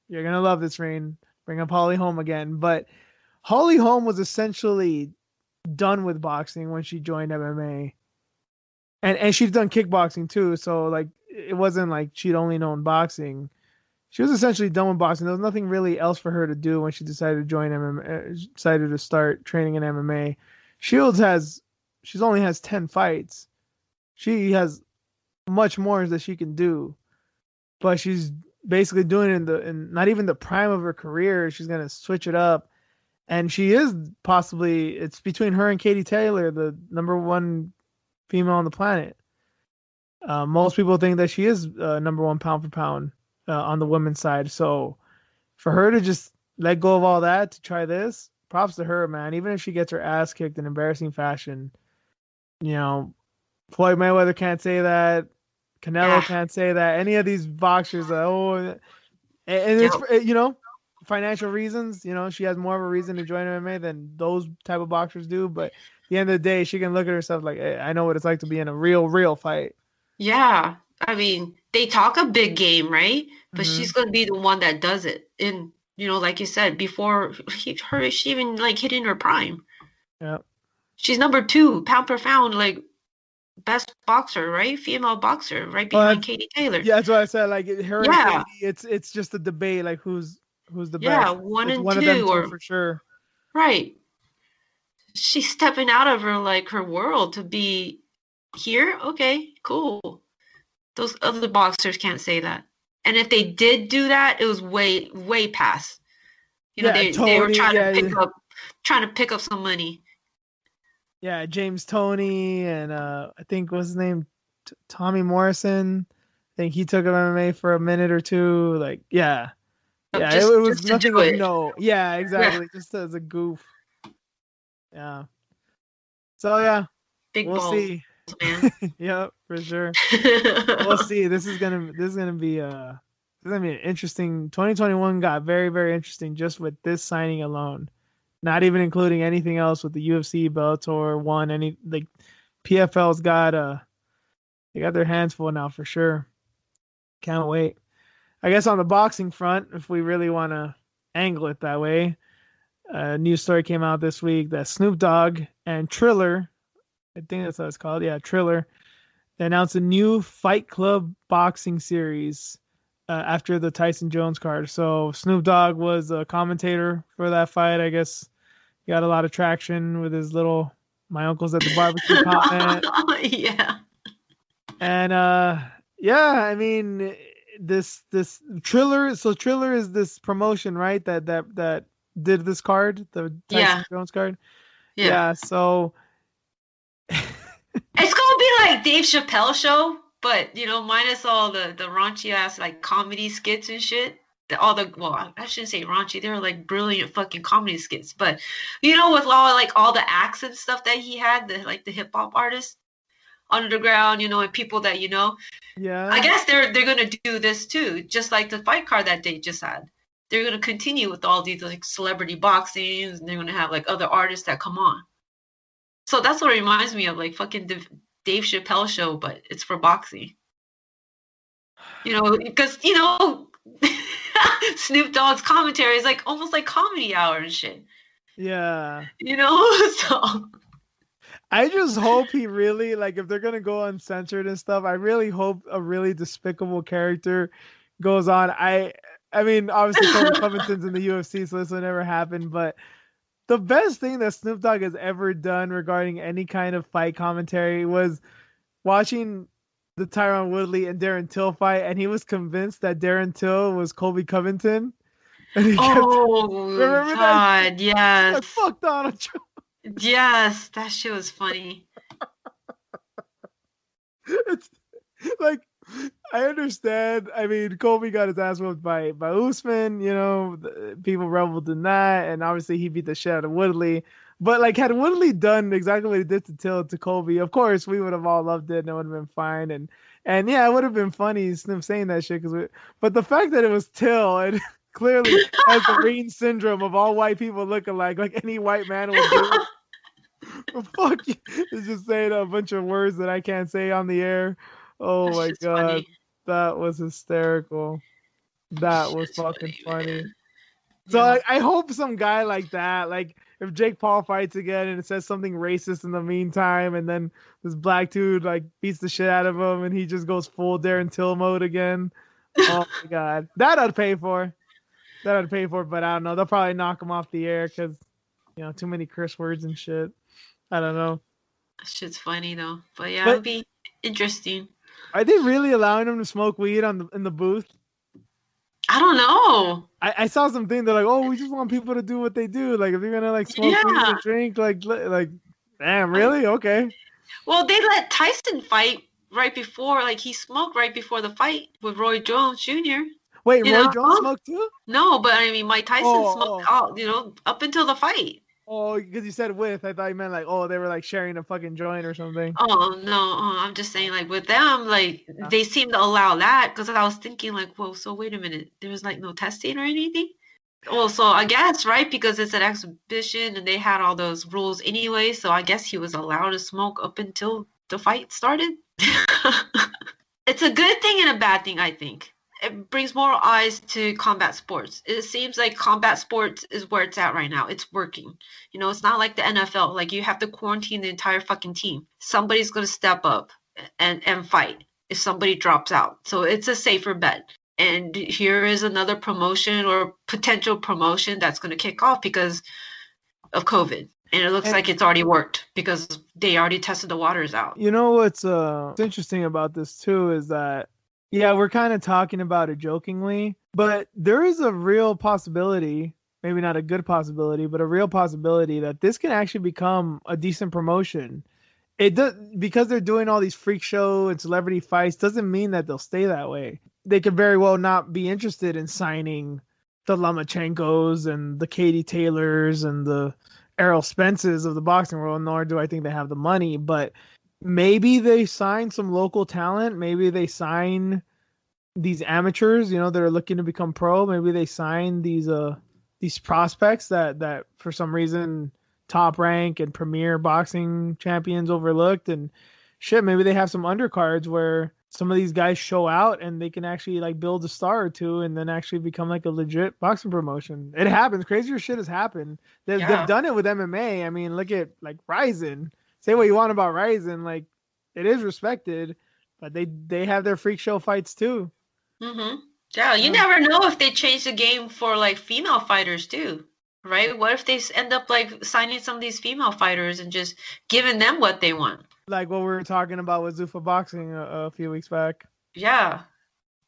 you're gonna love this, Rain. Bring up Holly Holm again, but Holly Holm was essentially done with boxing when she joined MMA, and she'd done kickboxing too. So like, it wasn't like she'd only known boxing. She was essentially done with boxing. There was nothing really else for her to do when she decided to join MMA, decided to start training in MMA. Shields she's only has 10 fights. She has much more that she can do, but she's basically doing it in not even the prime of her career. She's gonna switch it up, and she is possibly it's between her and Katie Taylor, the number one female on the planet. Most people think that she is number one pound for pound on the women's side. So for her to just let go of all that to try this, props to her, man. Even if she gets her ass kicked in embarrassing fashion, you know, Floyd Mayweather can't say that. Canelo Yeah. can't say that. Any of these boxers, and it's Yep. for, financial reasons. She has more of a reason to join MMA than those type of boxers do. But at the end of the day, she can look at herself like, hey, I know what it's like to be in a real fight. Yeah. I mean, they talk a big game, right? But she's Hmm. gonna be the one that does it. And like you said, before she even like hitting her prime. Yeah. She's number 2, pound per pound, like best boxer, right? Female boxer, right Well, behind Katie Taylor. yeah, that's what I said. Like her and Yeah, Katie, it's just a debate. Like who's the yeah, best. 1 It's and one of them 2, two or for sure. right. She's stepping out of her like her world to be here. Okay, cool. Those other boxers can't say that. And if they did do that, it was way, way past. Yeah, They were Tony. Yeah, trying to pick up some money. yeah, James Tony and I think what's his name, Tommy Morrison. I think he took MMA for a minute or two. Like, yeah, yeah, it was Just to nothing do of it. no. Yeah, Yeah, exactly. Just as a goof. Yeah. So yeah, big we'll balls, see. man. Yep, for sure. We'll see. This is gonna be an interesting. 2021 got very very interesting just with this signing alone. Not even including anything else with the UFC, Bellator, one any like PFL's got they got their hands full now for sure. Can't wait. I guess on the boxing front, if we really want to angle it that way, a news story came out this week that Snoop Dogg and Triller, I think that's what it's called, yeah, Triller, they announced a new Fight Club boxing series after the Tyson-Jones card. So Snoop Dogg was a commentator for that fight. I guess he got a lot of traction with his little "my uncle's at the barbecue" comment. Yeah. And yeah, I mean this Triller. So Triller is this promotion, right? That did this card, the Yeah. Tyson-Jones card. Yeah. Yeah. So It's gonna be like Dave Chappelle show, but minus all the raunchy ass like comedy skits and shit. Well, I shouldn't say raunchy. They're like brilliant fucking comedy skits. But with all the acts and stuff that he had, the hip hop artists underground, and people that I yeah. guess they're gonna do this too, just like the fight card that they just had. They're gonna continue with all these like celebrity boxings, and they're gonna have like other artists that come on. So that's what it reminds me of, like fucking Dave Chappelle show, but it's for boxing. Because Snoop Dogg's commentary is like almost like comedy hour and shit. Yeah. So I just hope he really like if they're gonna go uncensored and stuff. I really hope a really despicable character goes on. I mean, obviously Colby Covington's in the UFC, so this will never happen. But the best thing that Snoop Dogg has ever done regarding any kind of fight commentary was watching the Tyron Woodley and Darren Till fight, and he was convinced that Darren Till was Colby Covington, and he kept oh remember that God, like yes. fuck Donald Trump. Yes, that shit was funny. It's like I understand. I mean, Colby got his ass whooped by Usman. People reveled in that, and obviously he beat the shit out of Woodley. But like, had Woodley done exactly what he did to Till to Colby, of course we would have all loved it, and it would have been fine. And yeah, it would have been funny Snoop saying that shit. But the fact that it was Till and clearly has the Green syndrome of all white people look alike, like any white man would do. Fuck you. It's just saying a bunch of words that I can't say on the air. Oh That my shit's god. funny. That was hysterical. That That was shit's fucking funny, funny. man. So Yeah. I hope some guy like that, like if Jake Paul fights again and it says something racist in the meantime, and then this black dude like beats the shit out of him and he just goes full Darren Till mode again. Oh my god. That I'd pay for. That I'd pay for, but I don't know. They'll probably knock him off the air because too many curse words and shit. I don't know. That shit's funny though. But yeah, it'll But be interesting. are they really allowing him to smoke weed in the booth? I don't know. I saw something they're like, oh, we just want people to do what they do. Like if you're gonna like smoke weed Yeah. or drink, like, damn, really? Okay. Well, they let Tyson fight right before, like he smoked right before the fight with Roy Jones Jr. Wait, You Roy know? Jones smoked too? No, but I mean, Mike Tyson smoked Oh, all, up until the fight. because you said with. I thought you meant like, oh, they were like sharing a fucking joint or something. Oh no, I'm just saying, like with them, like Yeah. they seem to allow that because I was thinking, like, whoa, so wait a minute, there's like no testing or anything. Well, so I guess right because it's an exhibition and they had all those rules anyway, so I guess he was allowed to smoke up until the fight started. It's a good thing and a bad thing, I think. it brings more eyes to combat sports. It seems like combat sports is where it's at right now. It's working. You know, it's not like the NFL. Like you have to quarantine the entire fucking team. Somebody's gonna step up and fight if somebody drops out. So it's a safer bet. And here is another promotion or potential promotion that's gonna kick off because of COVID. And it looks like it's already worked because they already tested the waters out. You know what's interesting about this too is that, yeah, we're kind of talking about it jokingly, but there is a real possibility, maybe not a good possibility, but a real possibility that this can actually become a decent promotion. It does, because they're doing all these freak show and celebrity fights doesn't mean that they'll stay that way. They could very well not be interested in signing the Lomachenkos and the Katie Taylors and the Errol Spences of the boxing world, nor do I think they have the money, but maybe they sign some local talent. Maybe they sign these amateurs, you know, that are looking to become pro. Maybe they sign these prospects that for some reason Top Rank and Premier Boxing champions overlooked, and shit, maybe they have some undercards where some of these guys show out and they can actually like build a star or two and then actually become like a legit boxing promotion. It happens. Crazier shit has happened. They've done it with MMA. I mean, look at like Ryzen. Say what you want about Ryzen. Like, it is respected, but they have their freak show fights too. Mm-hmm. Yeah, you never know if they change the game for like female fighters too, right? What if they end up like signing some of these female fighters and just giving them what they want? Like what we were talking about with Zuffa Boxing a few weeks back. Yeah.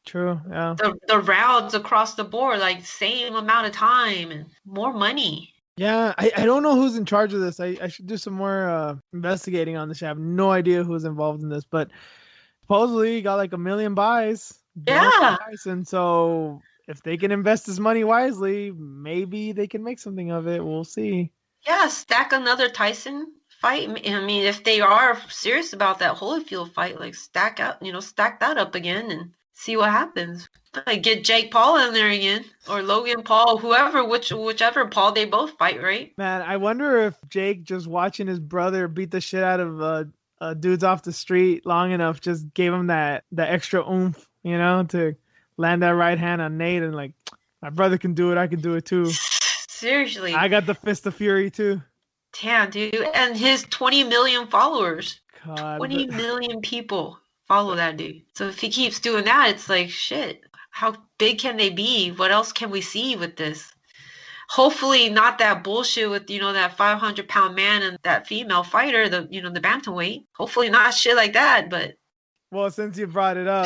True, yeah. The rounds across the board, like same amount of time and more money. Yeah, I don't know who's in charge of this. I should do some more investigating on this. I have no idea who's involved in this, but supposedly got like 1 million buys. Yeah. And so if they can invest this money wisely, maybe they can make something of it. We'll see. Yeah, stack another Tyson fight. I mean, if they are serious about that Holyfield fight, like stack that up again and see what happens. Like get Jake Paul in there again, or Logan Paul, whoever, whichever Paul, they both fight, right? Man, I wonder if Jake just watching his brother beat the shit out of dudes off the street long enough just gave him that extra oomph, you know, to land that right hand on Nate and like, my brother can do it, I can do it too. Seriously. I got the fist of fury too. Damn, dude. And his 20 million followers. God, 20 million people follow that dude. So if he keeps doing that, it's like, shit, how big can they be? What else can we see with this? Hopefully not that bullshit with, you know, that 500-pound man and that female fighter, the bantamweight. Hopefully not shit like that, but. Well, since you brought it up,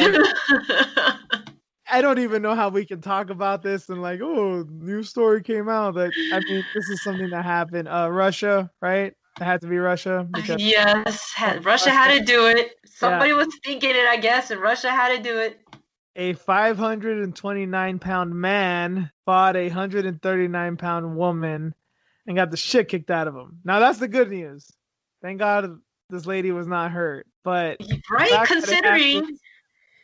I don't even know how we can talk about this and like, oh, new story came out. But I mean, this is something that happened. Russia, right? It had to be Russia. Yes, Russia had to do it. Somebody was thinking it, I guess, and Russia had to do it. A 529-pound man fought a 139-pound woman and got the shit kicked out of him. Now, that's the good news. Thank God this lady was not hurt. But right, considering...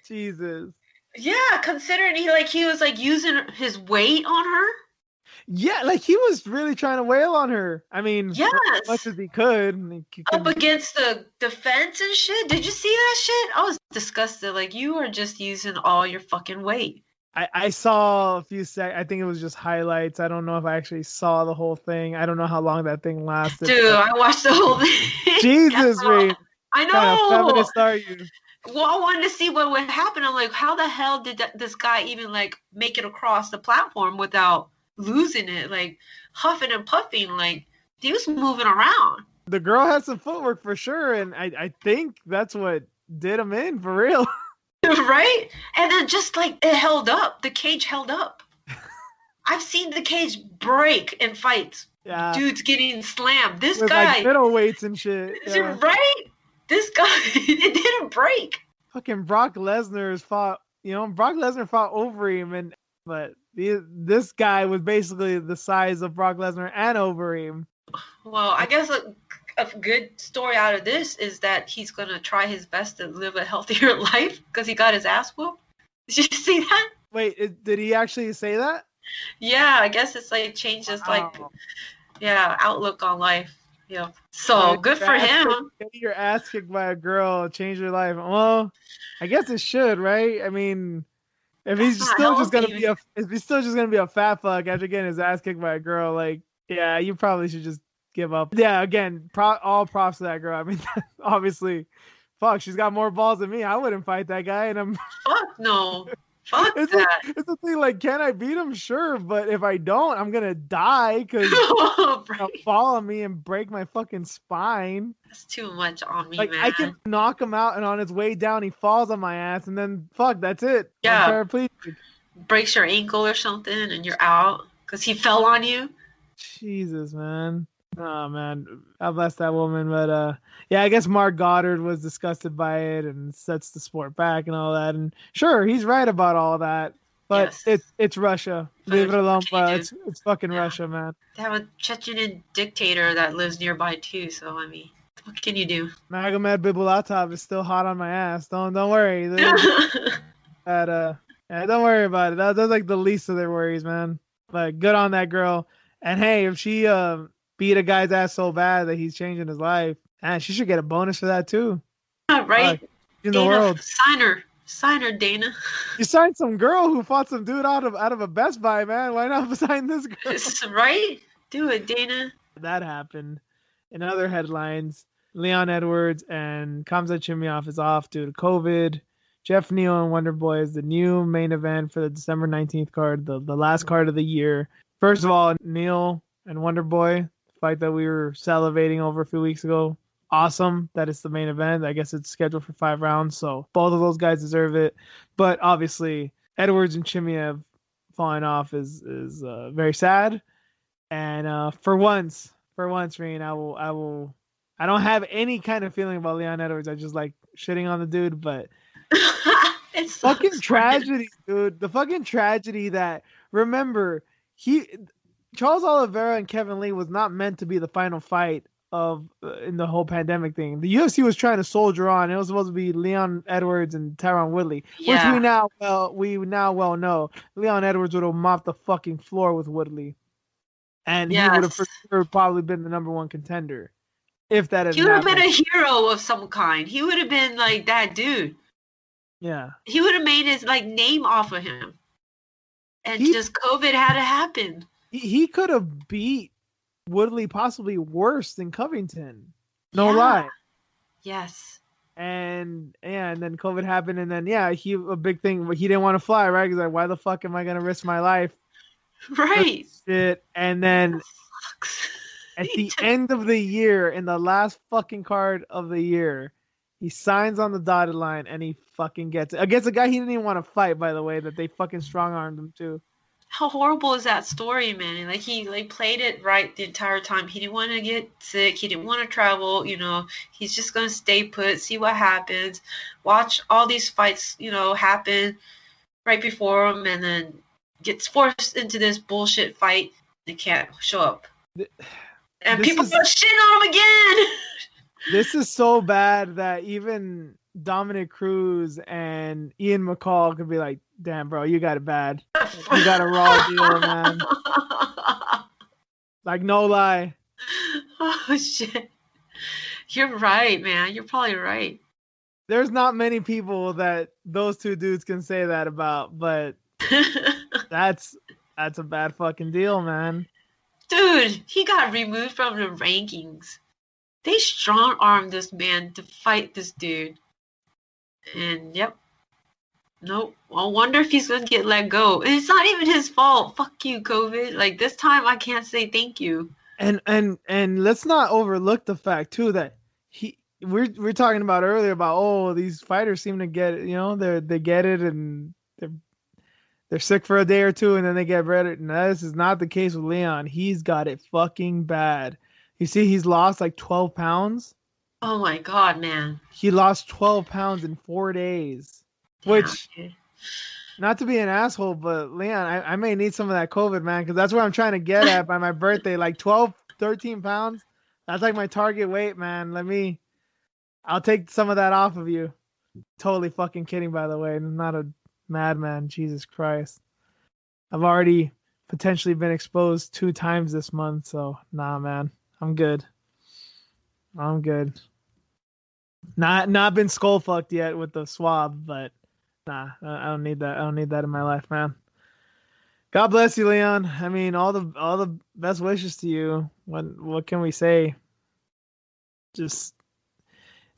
Jesus. Yeah, considering he was like using his weight on her. Yeah, like he was really trying to wail on her. I mean, yes, as much as he could. Up against the fence and shit. Did you see that shit? I was disgusted. Like, you are just using all your fucking weight. I saw a few I think it was just highlights. I don't know if I actually saw the whole thing. I don't know how long that thing lasted. Dude, I watched the whole thing. Jesus, Reed. I know. What kind of feminist are you? Well, I wanted to see what would happen. I'm like, how the hell did this guy even like make it across the platform without losing it? Like huffing and puffing, like he was moving around. The girl had some footwork for sure, and I think that's what did him in for real. Right? And then just like it held up. The cage held up. I've seen the cage break in fights. Yeah. Dudes getting slammed. This with guy like middleweights and shit. Yeah. Right? This guy, it didn't break. Fucking Brock Lesnar fought Overeem, but this guy was basically the size of Brock Lesnar and Overeem. Well, I guess a good story out of this is that he's going to try his best to live a healthier life because he got his ass whooped. Did you see that? Wait, did he actually say that? Yeah, I guess it's like changes outlook on life. Yeah. So good for him. Get your ass kicked by a girl, change your life. Well, I guess it should, right? I mean, If That's he's not still just gonna healthy. be if he's still just gonna be a fat fuck after getting his ass kicked by a girl, like, yeah, you probably should just give up. Yeah, again, all props to that girl. I mean, obviously, fuck, she's got more balls than me. I wouldn't fight that guy, and I'm. Fuck no. Fuck It's like that. it's the thing. Like, can I beat him? Sure, but if I don't, I'm gonna die because he'll Right. fall on me and break my fucking spine. That's too much on me, Like, I can man. knock him out, and on his way down, he falls on my ass, and then fuck, that's it. I'm Yeah, paraplegic. breaks your ankle or something and you're out because he fell on you. Jesus, man. Oh man, God bless that woman. But yeah, I guess Marc Goddard was disgusted by it and sets the sport back and all that. And sure, he's right about all that. But Yes. it's Russia. But Leave it alone, what can bro. you do? It's fucking Yeah. Russia, man. They have a Chechen dictator that lives nearby too, so I mean, what can you do? Magomed Bibulatov is still hot on my ass. Don't worry. That yeah, don't worry about it. That's like the least of their worries, man. Like, good on that girl. And hey, if she beat a guy's ass so bad that he's changing his life, man, she should get a bonus for that too. Right? In the Dana, world. sign her, Dana. You signed some girl who fought some dude out of a Best Buy, man. Why not sign this girl? Right? Do it, Dana. That happened. In other headlines, Leon Edwards and Khamzat Chimaev is off due to COVID. Jeff Neal and Wonder Boy is the new main event for the December 19th card, the last card of the year. First of all, Neal and Wonder Boy, fight that we were salivating over a few weeks ago. Awesome that it's the main event. I guess it's scheduled for 5 rounds, so both of those guys deserve it. But obviously, Edwards and Chimaev falling off is very sad. And for once, Reen, I don't have any kind of feeling about Leon Edwards. I just like shitting on the dude, but It's fucking tragedy, dude. The fucking tragedy that, remember, Charles Oliveira and Kevin Lee was not meant to be the final fight of in the whole pandemic thing. The UFC was trying to soldier on. It was supposed to be Leon Edwards and Tyron Woodley, which we now well know Leon Edwards would have mopped the fucking floor with Woodley, and he would have for sure probably been the number one contender if that had happened. He would have been a hero of some kind. He would have been like that dude. Yeah. He would have made his like name off of him. And just COVID had to happen. He could have beat Woodley possibly worse than Covington. No lie. Yes. And then COVID happened, and then a big thing, he didn't want to fly, right? He's like, why the fuck am I gonna risk my life? Right. Shit. And then at the end of the year, in the last fucking card of the year, he signs on the dotted line and he fucking gets it. Against a guy he didn't even want to fight, by the way, that they fucking strong-armed him too. How horrible is that story, man? Like, he like played it right the entire time. He didn't want to get sick. He didn't want to travel. You know, he's just going to stay put, see what happens, watch all these fights, you know, happen right before him, and then gets forced into this bullshit fight. They can't show up. And people are shitting on him again. This is so bad that even Dominic Cruz and Ian McCall could be like, damn, bro, you got it bad. You got a raw deal, man. Like, no lie. Oh, shit. You're right, man. You're probably right. There's not many people that those two dudes can say that about, but that's a bad fucking deal, man. Dude, he got removed from the rankings. They strong-armed this man to fight this dude. And, nope. I wonder if he's going to get let go. And it's not even his fault. Fuck you, COVID. Like, this time I can't say thank you. And let's not overlook the fact, too, that we're talking about earlier about, these fighters seem to get it, you know, they get it and they're sick for a day or two and then they get better. No, this is not the case with Leon. He's got it fucking bad. You see, he's lost like 12 pounds. Oh my God, man. He lost 12 pounds in 4 days. Damn, which, dude. Not to be an asshole, but Leon, I may need some of that COVID, man, because that's where I'm trying to get at by my birthday. Like 12, 13 pounds. That's like my target weight, man. I'll take some of that off of you. Totally fucking kidding, by the way. I'm not a madman. Jesus Christ. I've already potentially been exposed 2 times this month, so nah, man. I'm good. Not been skull fucked yet with the swab, but Nah, I don't need that. I don't need that in my life, man. God bless you, Leon. I mean, all the best wishes to you. What can we say? Just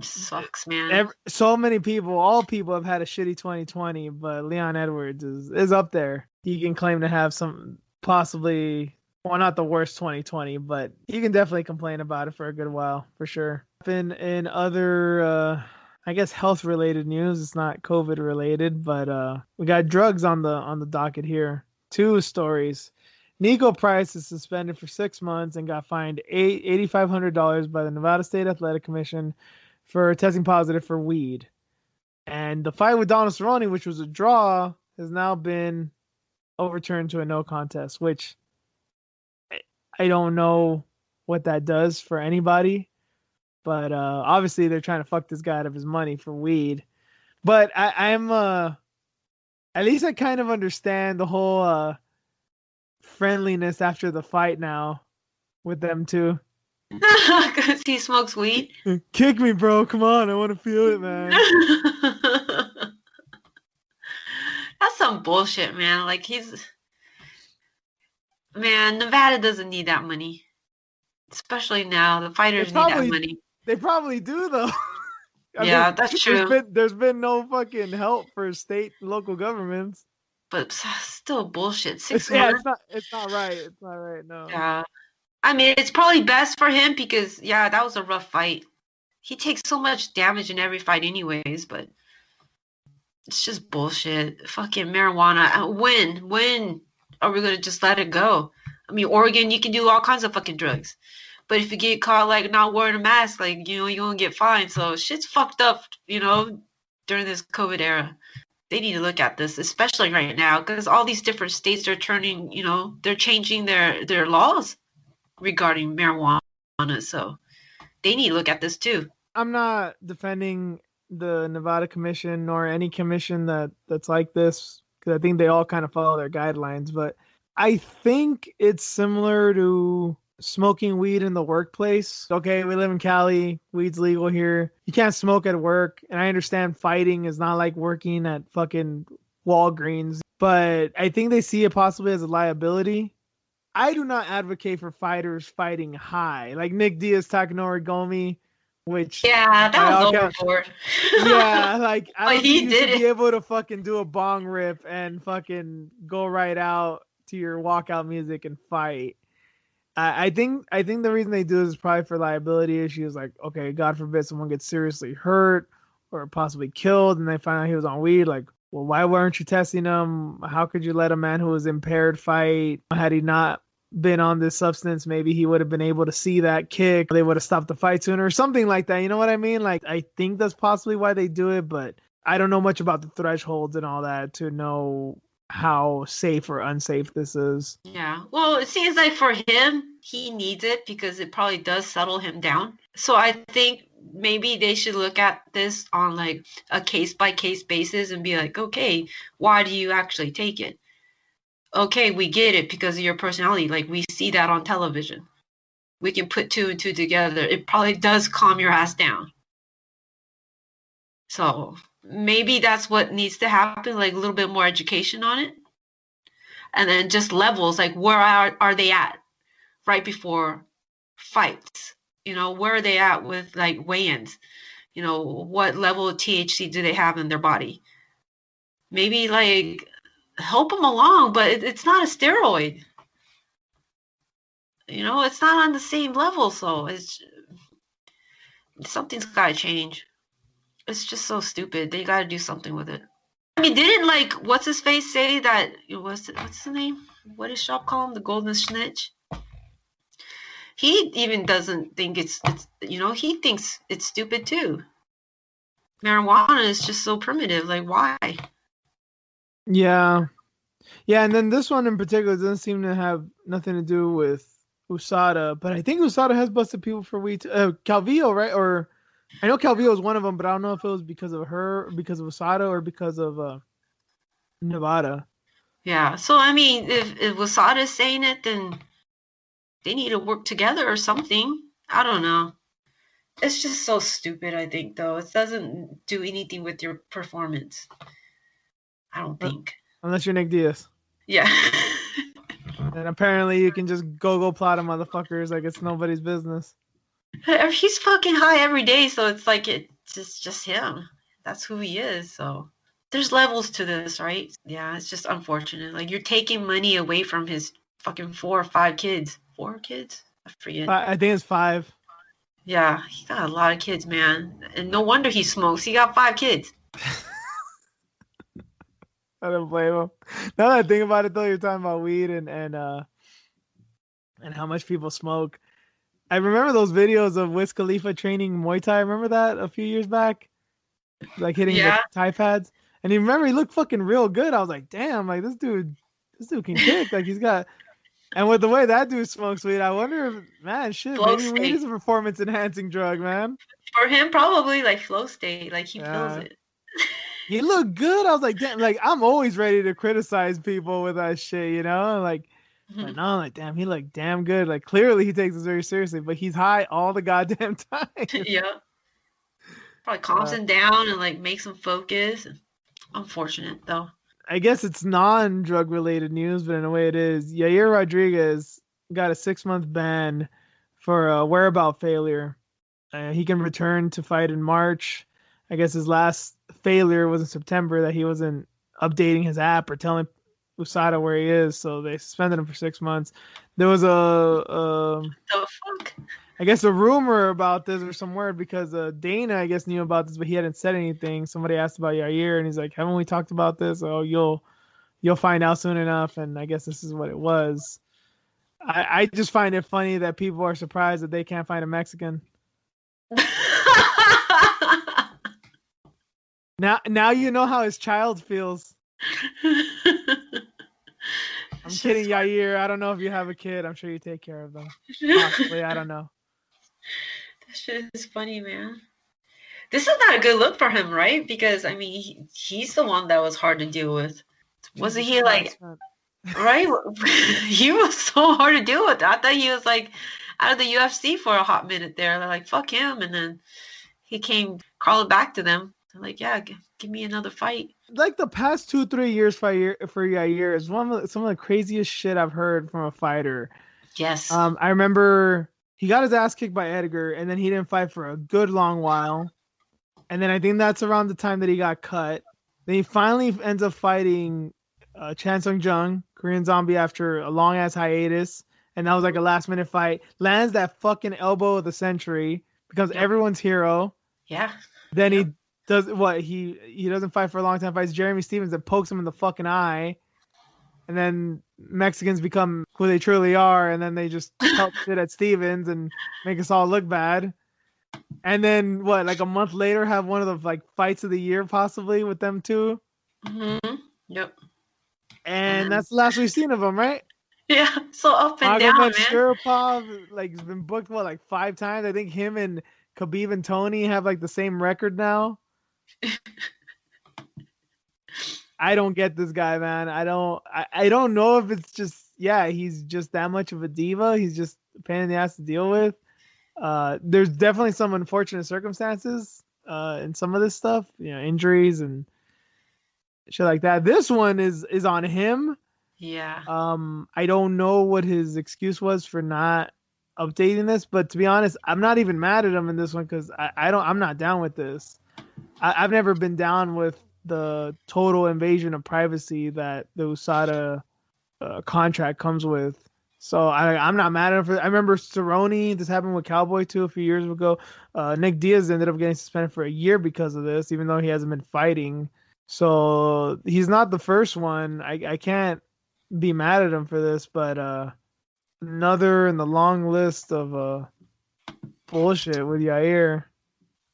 Sucks, man. so many people, all people have had a shitty 2020, but Leon Edwards is up there. He can claim to have some possibly, well, not the worst 2020, but he can definitely complain about it for a good while, for sure. In other, I guess health related news, it's not COVID related, but we got drugs on the docket here. Two stories. Niko Price is suspended for 6 months and got fined $8,500 by the Nevada State Athletic Commission for testing positive for weed. And the fight with Donald Cerrone, which was a draw, has now been overturned to a no contest, which I don't know what that does for anybody. But obviously they're trying to fuck this guy out of his money for weed. But I'm at least I kind of understand the whole friendliness after the fight now with them two. Because he smokes weed. Kick me, bro. Come on, I want to feel it, man. That's some bullshit, man. Like man, Nevada doesn't need that money. Especially now, the fighters need that money. They probably do, though. Yeah, that's true. There's been no fucking help for state and local governments. But still bullshit. 6 months. Yeah, it's not right. It's not right. No. Yeah. I mean, it's probably best for him because, yeah, that was a rough fight. He takes so much damage in every fight anyways, but it's just bullshit. Fucking marijuana. When are we going to just let it go? I mean, Oregon, you can do all kinds of fucking drugs. But if you get caught, like, not wearing a mask, like, you know, you're going to get fined. So shit's fucked up, you know, during this COVID era. They need to look at this, especially right now, because all these different states are turning, you know, they're changing their laws regarding marijuana. So they need to look at this too. I'm not defending the Nevada Commission nor any commission that's like this, because I think they all kind of follow their guidelines. But I think it's similar to smoking weed in the workplace. Okay, we live in Cali, weed's legal here. You can't smoke at work, and I understand fighting is not like working at fucking Walgreens, but I think they see it possibly as a liability. I do not advocate for fighters fighting high, like Nick Diaz, Takanori Gomi, which that was overboard. Yeah, like I don't think you should be able to fucking do a bong rip and fucking go right out to your walkout music and fight. I think the reason they do this is probably for liability issues. Like, okay, God forbid someone gets seriously hurt or possibly killed, and they find out he was on weed. Like, well, why weren't you testing him? How could you let a man who was impaired fight? Had he not been on this substance, maybe he would have been able to see that kick. They would have stopped the fight sooner or something like that. You know what I mean? Like, I think that's possibly why they do it, but I don't know much about the thresholds and all that to know how safe or unsafe this is. Yeah. Well, it seems like for him, he needs it because it probably does settle him down. So I think maybe they should look at this on like a case by case basis and be like, okay, why do you actually take it? Okay, we get it because of your personality. Like, we see that on television. We can put two and two together. It probably does calm your ass down. So maybe that's what needs to happen, like a little bit more education on it. And then just levels, like where are they at right before fights? You know, where are they at with like weigh-ins? You know, what level of THC do they have in their body? Maybe like help them along, but it's not a steroid. You know, it's not on the same level, so something's got to change. It's just so stupid. They got to do something with it. I mean, didn't like what's his face say that? What's his name? What does Shop call him? The Golden Snitch. He even doesn't think it's you know, he thinks it's stupid too. Marijuana is just so primitive. Like, why? Yeah, and then this one in particular doesn't seem to have nothing to do with USADA, but I think USADA has busted people for weed. Calvillo, right? Or I know Calvillo was one of them, but I don't know if it was because of her, because of USADA, or because of Nevada. Yeah. So I mean, if USADA is saying it, then they need to work together or something. I don't know. It's just so stupid, I think, though. It doesn't do anything with your performance. I don't think. Unless you're Nick Diaz. Yeah. And apparently you can just go plot a motherfuckers like it's nobody's business. He's fucking high every day, so it's like it's just him. That's who he is. So there's levels to this, right? Yeah, it's just unfortunate. Like you're taking money away from his fucking 4 or 5 kids. 4 kids? I forget. I think it's 5. Yeah, he got a lot of kids, man. And no wonder he smokes. He got 5 kids. I don't blame him. Now that I think about it, though, you're talking about weed and how much people smoke. I remember those videos of Wiz Khalifa training Muay Thai. Remember that a few years back, like hitting the Thai pads. And you remember he looked fucking real good. I was like, damn, like this dude can kick. Like he's got. And with the way that dude smokes weed, I wonder if, man, shit, Flow maybe state. weed is a performance enhancing drug, man. For him, probably like flow state. Like he feels it. He looked good. I was like, damn, like I'm always ready to criticize people with that shit, you know? Like, but no, like, damn, he looked damn good. Like clearly he takes this very seriously, but he's high all the goddamn time. Yeah. Probably calms him down and like makes him focus. Unfortunate though. I guess it's non-drug related news, but in a way it is. Yair Rodriguez got a 6-month ban for a whereabout failure. He can return to fight in March. I guess his last failure was in September, that he wasn't updating his app or telling USADA where he is, so they suspended him for 6 months. There was the fuck? I guess a rumor about this or some word, because Dana, I guess, knew about this, but he hadn't said anything. Somebody asked about Yair, and he's like, haven't we talked about this? Oh, you'll find out soon enough. And I guess this is what it was. I just find it funny that people are surprised that they can't find a Mexican. Now you know how his child feels. I'm kidding, Yair. I don't know if you have a kid. I'm sure you take care of them. Possibly, I don't know. That shit is funny, man. This is not a good look for him, right? Because I mean, he's the one that was hard to deal with. Wasn't he like, right? He was so hard to deal with. I thought he was like out of the UFC for a hot minute there. They're like, fuck him, and then he came crawling back to them. They're like, yeah, give me another fight. Like the past 2-3 years for Yair is some of the craziest shit I've heard from a fighter. Yes. I remember he got his ass kicked by Edgar, and then he didn't fight for a good long while. And then I think that's around the time that he got cut. Then he finally ends up fighting Chan Sung Jung, Korean Zombie, after a long ass hiatus. And that was like a last minute fight. Lands that fucking elbow of the century, becomes everyone's hero. Yeah. Then he does what? He doesn't fight for a long time, fights Jeremy Stevens and pokes him in the fucking eye. And then Mexicans become who they truly are, and then they just help shit at Stevens and make us all look bad. And then what? Like a month later, have one of the like fights of the year possibly with them too. Mm-hmm. Yep. And that's the last we've seen of him, right? Yeah. So up and down, man. Sharapov like has been booked like 5 times. I think him and Khabib and Tony have like the same record now. I don't get this guy, man. I don't know if it's just he's just that much of a diva. He's just a pain in the ass to deal with. There's definitely some unfortunate circumstances in some of this stuff, injuries and shit like that. This one is on him. Yeah. I don't know what his excuse was for not updating this, but to be honest, I'm not even mad at him in this one because I'm not down with this. I've never been down with the total invasion of privacy that the USADA contract comes with. So I'm not mad at him. I remember Cerrone, this happened with Cowboy too a few years ago. Nick Diaz ended up getting suspended for a year because of this, even though he hasn't been fighting. So he's not the first one. I can't be mad at him for this, but another in the long list of bullshit with Yair.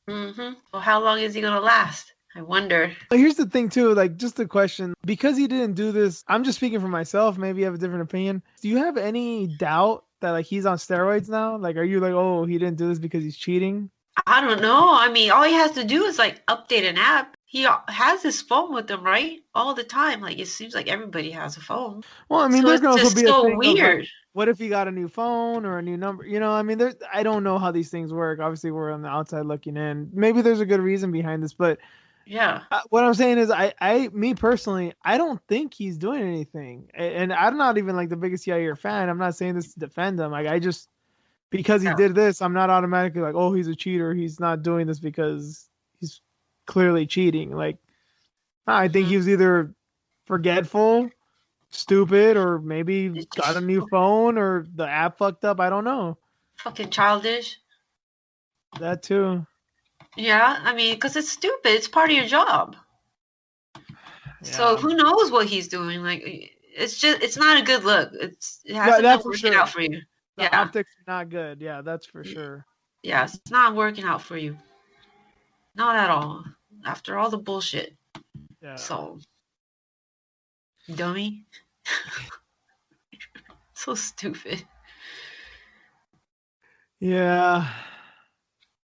Mm-hmm. Well, how long is he gonna last? I wonder. Here's the thing too, like just a question. Because he didn't do this, I'm just speaking for myself, maybe you have a different opinion. Do you have any doubt that like he's on steroids now? Like, are you like, oh, he didn't do this because he's cheating? I don't know. I mean, all he has to do is like update an app. He has his phone with him, right? All the time. Like it seems like everybody has a phone. Well, I mean, so there's gonna also be a thing weird. Of, like, what if he got a new phone or a new number? I mean, I don't know how these things work. Obviously, we're on the outside looking in. Maybe there's a good reason behind this, but Yeah. What I'm saying is, me personally, I don't think he's doing anything, and I'm not even like the biggest Yair fan. I'm not saying this to defend him. Like, I just because he Yeah. did this, I'm not automatically like, oh, he's a cheater. He's not doing this because he's clearly cheating. Like, I think he Mhm. was either forgetful, stupid, or maybe got a new phone or the app fucked up. I don't know. Fucking childish. That too. Yeah, I mean, because it's stupid. It's part of your job. So Yeah. who knows what he's doing? Like, it's not a good look. It hasn't been That's for working sure. out for you. The Yeah, optics are not good. Yeah, that's for sure. yeah, it's not working out for you. Not at all. After all the bullshit. Yeah. So, dummy. So stupid. Yeah.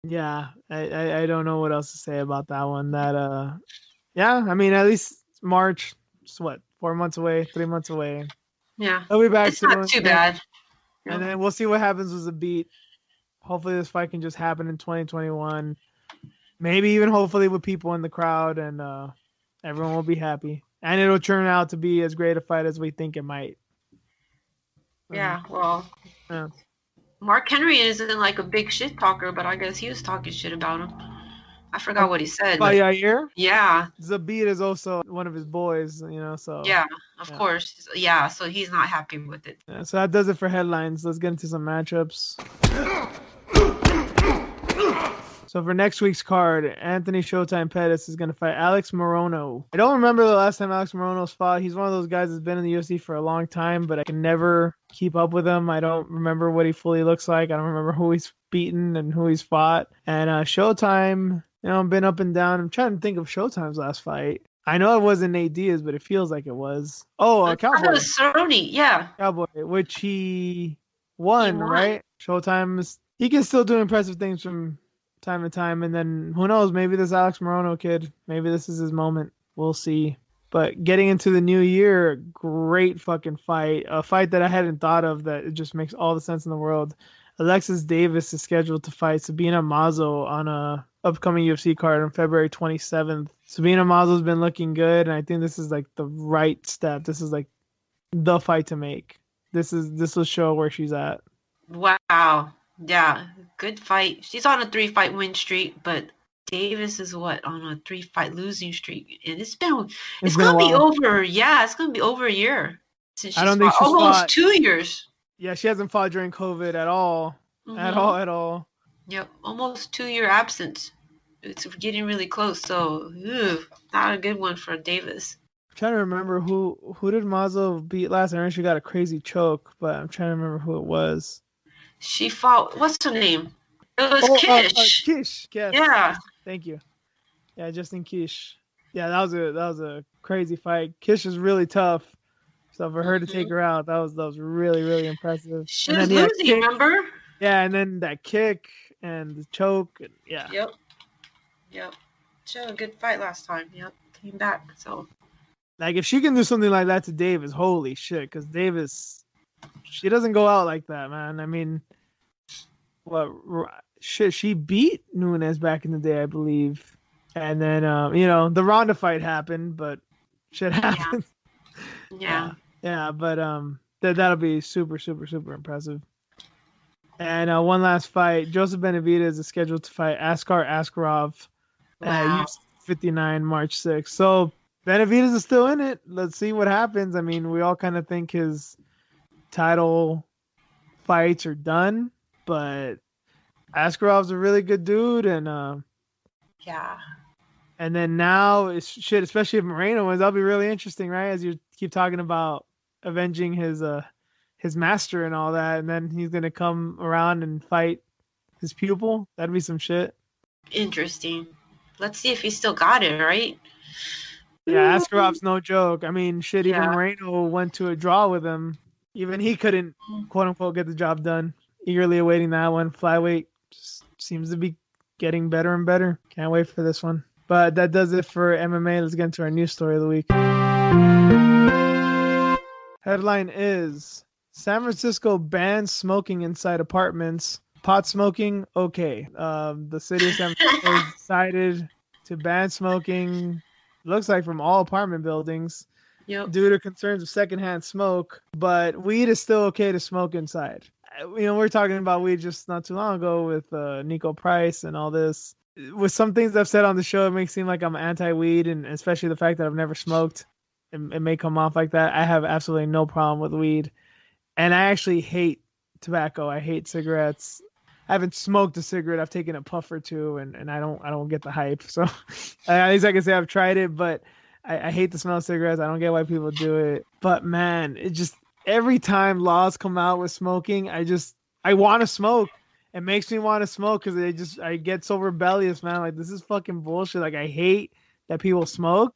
Yeah. I don't know what else to say about that one. Yeah, I mean, at least March, it's what, 4 months away, 3 months away. Yeah, He'll be back it's not soon. too bad. And No. then we'll see what happens with the beat. Hopefully this fight can just happen in 2021. Maybe even hopefully with people in the crowd, and everyone will be happy. And it'll turn out to be as great a fight as we think it might. Yeah, well, Yeah. Mark Henry isn't like a big shit talker, but I guess he was talking shit about him. I forgot what he said, About but Yair, yeah, Zabit is also one of his boys, so yeah, of yeah. course. Yeah, so he's not happy with it. Yeah, so that does it for headlines. Let's get into some matchups. So for next week's card, Anthony Showtime Pettis is going to fight Alex Morono. I don't remember the last time Alex Morono's fought. He's one of those guys that's been in the UFC for a long time, but I can never keep up with him. I don't remember what he fully looks like. I don't remember who he's beaten and who he's fought. And Showtime, been up and down. I'm trying to think of Showtime's last fight. I know it wasn't Nate Diaz, but it feels like it was. Oh, I thought it Cowboy. was Cerrone, yeah. Cowboy, which he He won, won. right? Showtime, he can still do impressive things from time to time. And then who knows? Maybe this Alex Morono kid, maybe this is his moment. We'll see. But getting into the new year, great fucking fight. A fight that I hadn't thought of that it just makes all the sense in the world. Alexis Davis is scheduled to fight Sabina Mazo on a upcoming UFC card on February 27th. Sabina Mazo's been looking good, and I think this is like the right step. This is like the fight to make. This will show where she's at. Wow. Yeah, good fight. She's on a 3-fight win streak, but Davis is what, on a 3-fight losing streak, and it's been gonna a be while. over. Yeah, it's gonna be over a year since I don't think she's almost fought. 2 years. Yeah, she hasn't fought during COVID at all. Mm-hmm. At all. Yep, almost 2-year absence. It's getting really close, so not a good one for Davis. I'm trying to remember who did Mazo beat last. I know she got a crazy choke, but I'm trying to remember who it was. She fought. What's her name? It was Kish. Kish. Yes. Yeah. Thank you. Yeah, Justin Kish. Yeah, that was a crazy fight. Kish is really tough. So for her to take her out, that was really, really impressive. She and was then, losing, remember? Yeah, and then that kick and the choke. And, yeah. Yep. She had a good fight last time. Yep. Came back. So. Like, if she can do something like that to Davis, holy shit. Because Davis, she doesn't go out like that, man. I mean, shit, she beat Nunes back in the day, I believe. And then, the Ronda fight happened, but shit happens. Yeah. Yeah, but that'll be super, super, super impressive. And one last fight. Joseph Benavidez is scheduled to fight Askar Askarov at UFC 59 March 6th. So Benavidez is still in it. Let's see what happens. I mean, we all kind of think his title fights are done, but Askarov's a really good dude, and yeah. And then now it's shit, especially if Moreno wins, that'll be really interesting, right? As you keep talking about avenging his master and all that, and then he's gonna come around and fight his pupil. That'd be some shit. Interesting. Let's see if he still got it, right? Yeah, Askarov's no joke. I mean, shit, even Moreno went to a draw with him. Even he couldn't, quote unquote, get the job done. Eagerly awaiting that one. Flyweight just seems to be getting better and better. Can't wait for this one. But that does it for MMA. Let's get into our news story of the week. Headline is San Francisco bans smoking inside apartments. Pot smoking, okay. The city of San Francisco has decided to ban smoking, looks like from all apartment buildings Yep. due to concerns of secondhand smoke, but weed is still okay to smoke inside. We're talking about weed just not too long ago with Niko Price and all this. With some things I've said on the show, it makes it seem like I'm anti-weed, and especially the fact that I've never smoked. It may come off like that. I have absolutely no problem with weed, and I actually hate tobacco. I hate cigarettes. I haven't smoked a cigarette. I've taken a puff or two, and I don't get the hype. So at least I can say I've tried it, but I hate the smell of cigarettes. I don't get why people do it. But man, it just every time laws come out with smoking, I want to smoke. It makes me want to smoke because I get so rebellious, man. Like this is fucking bullshit. Like I hate that people smoke,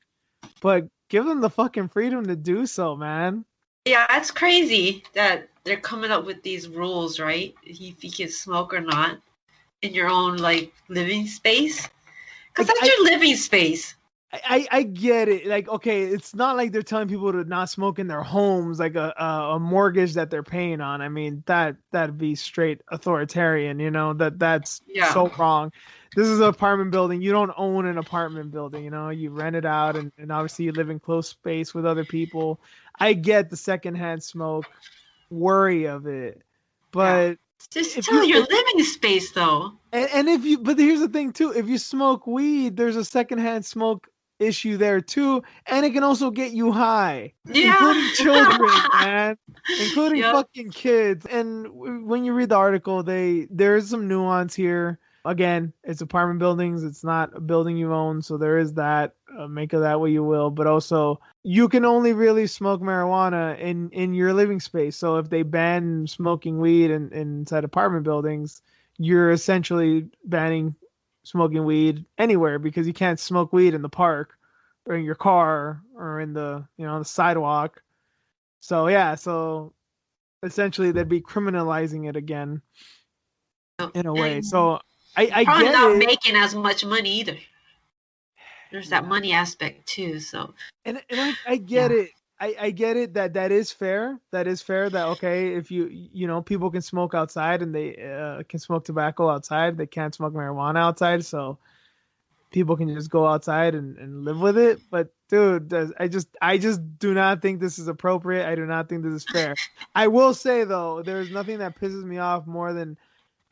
but give them the fucking freedom to do so, man. Yeah, that's crazy that they're coming up with these rules, right? If you can smoke or not in your own like living space, because that's your living space. I get it. Like, okay, it's not like they're telling people to not smoke in their homes, like a mortgage that they're paying on. I mean, that'd be straight authoritarian, that's so wrong. This is an apartment building. You don't own an apartment building, you rent it out, and obviously you live in close space with other people. I get the secondhand smoke worry of it, but just tell your living space though. And but here's the thing too, if you smoke weed, there's a secondhand smoke issue there too, and it can also get you high, including children, man, including fucking kids. And when you read the article, there's some nuance here. Again, it's apartment buildings, it's not a building you own, so there is that. Make of that what you will, but also you can only really smoke marijuana in your living space. So if they ban smoking weed inside apartment buildings, you're essentially banning smoking weed anywhere, because you can't smoke weed in the park or in your car or in the the sidewalk. So so essentially they'd be criminalizing it again in a way. So I probably get not it. Making as much money either. There's that money aspect too. So and I get it. I get it that is fair. That is fair that, okay, if people can smoke outside and they can smoke tobacco outside, they can't smoke marijuana outside. So people can just go outside and live with it. But dude, I just do not think this is appropriate. I do not think this is fair. I will say though, there's nothing that pisses me off more than,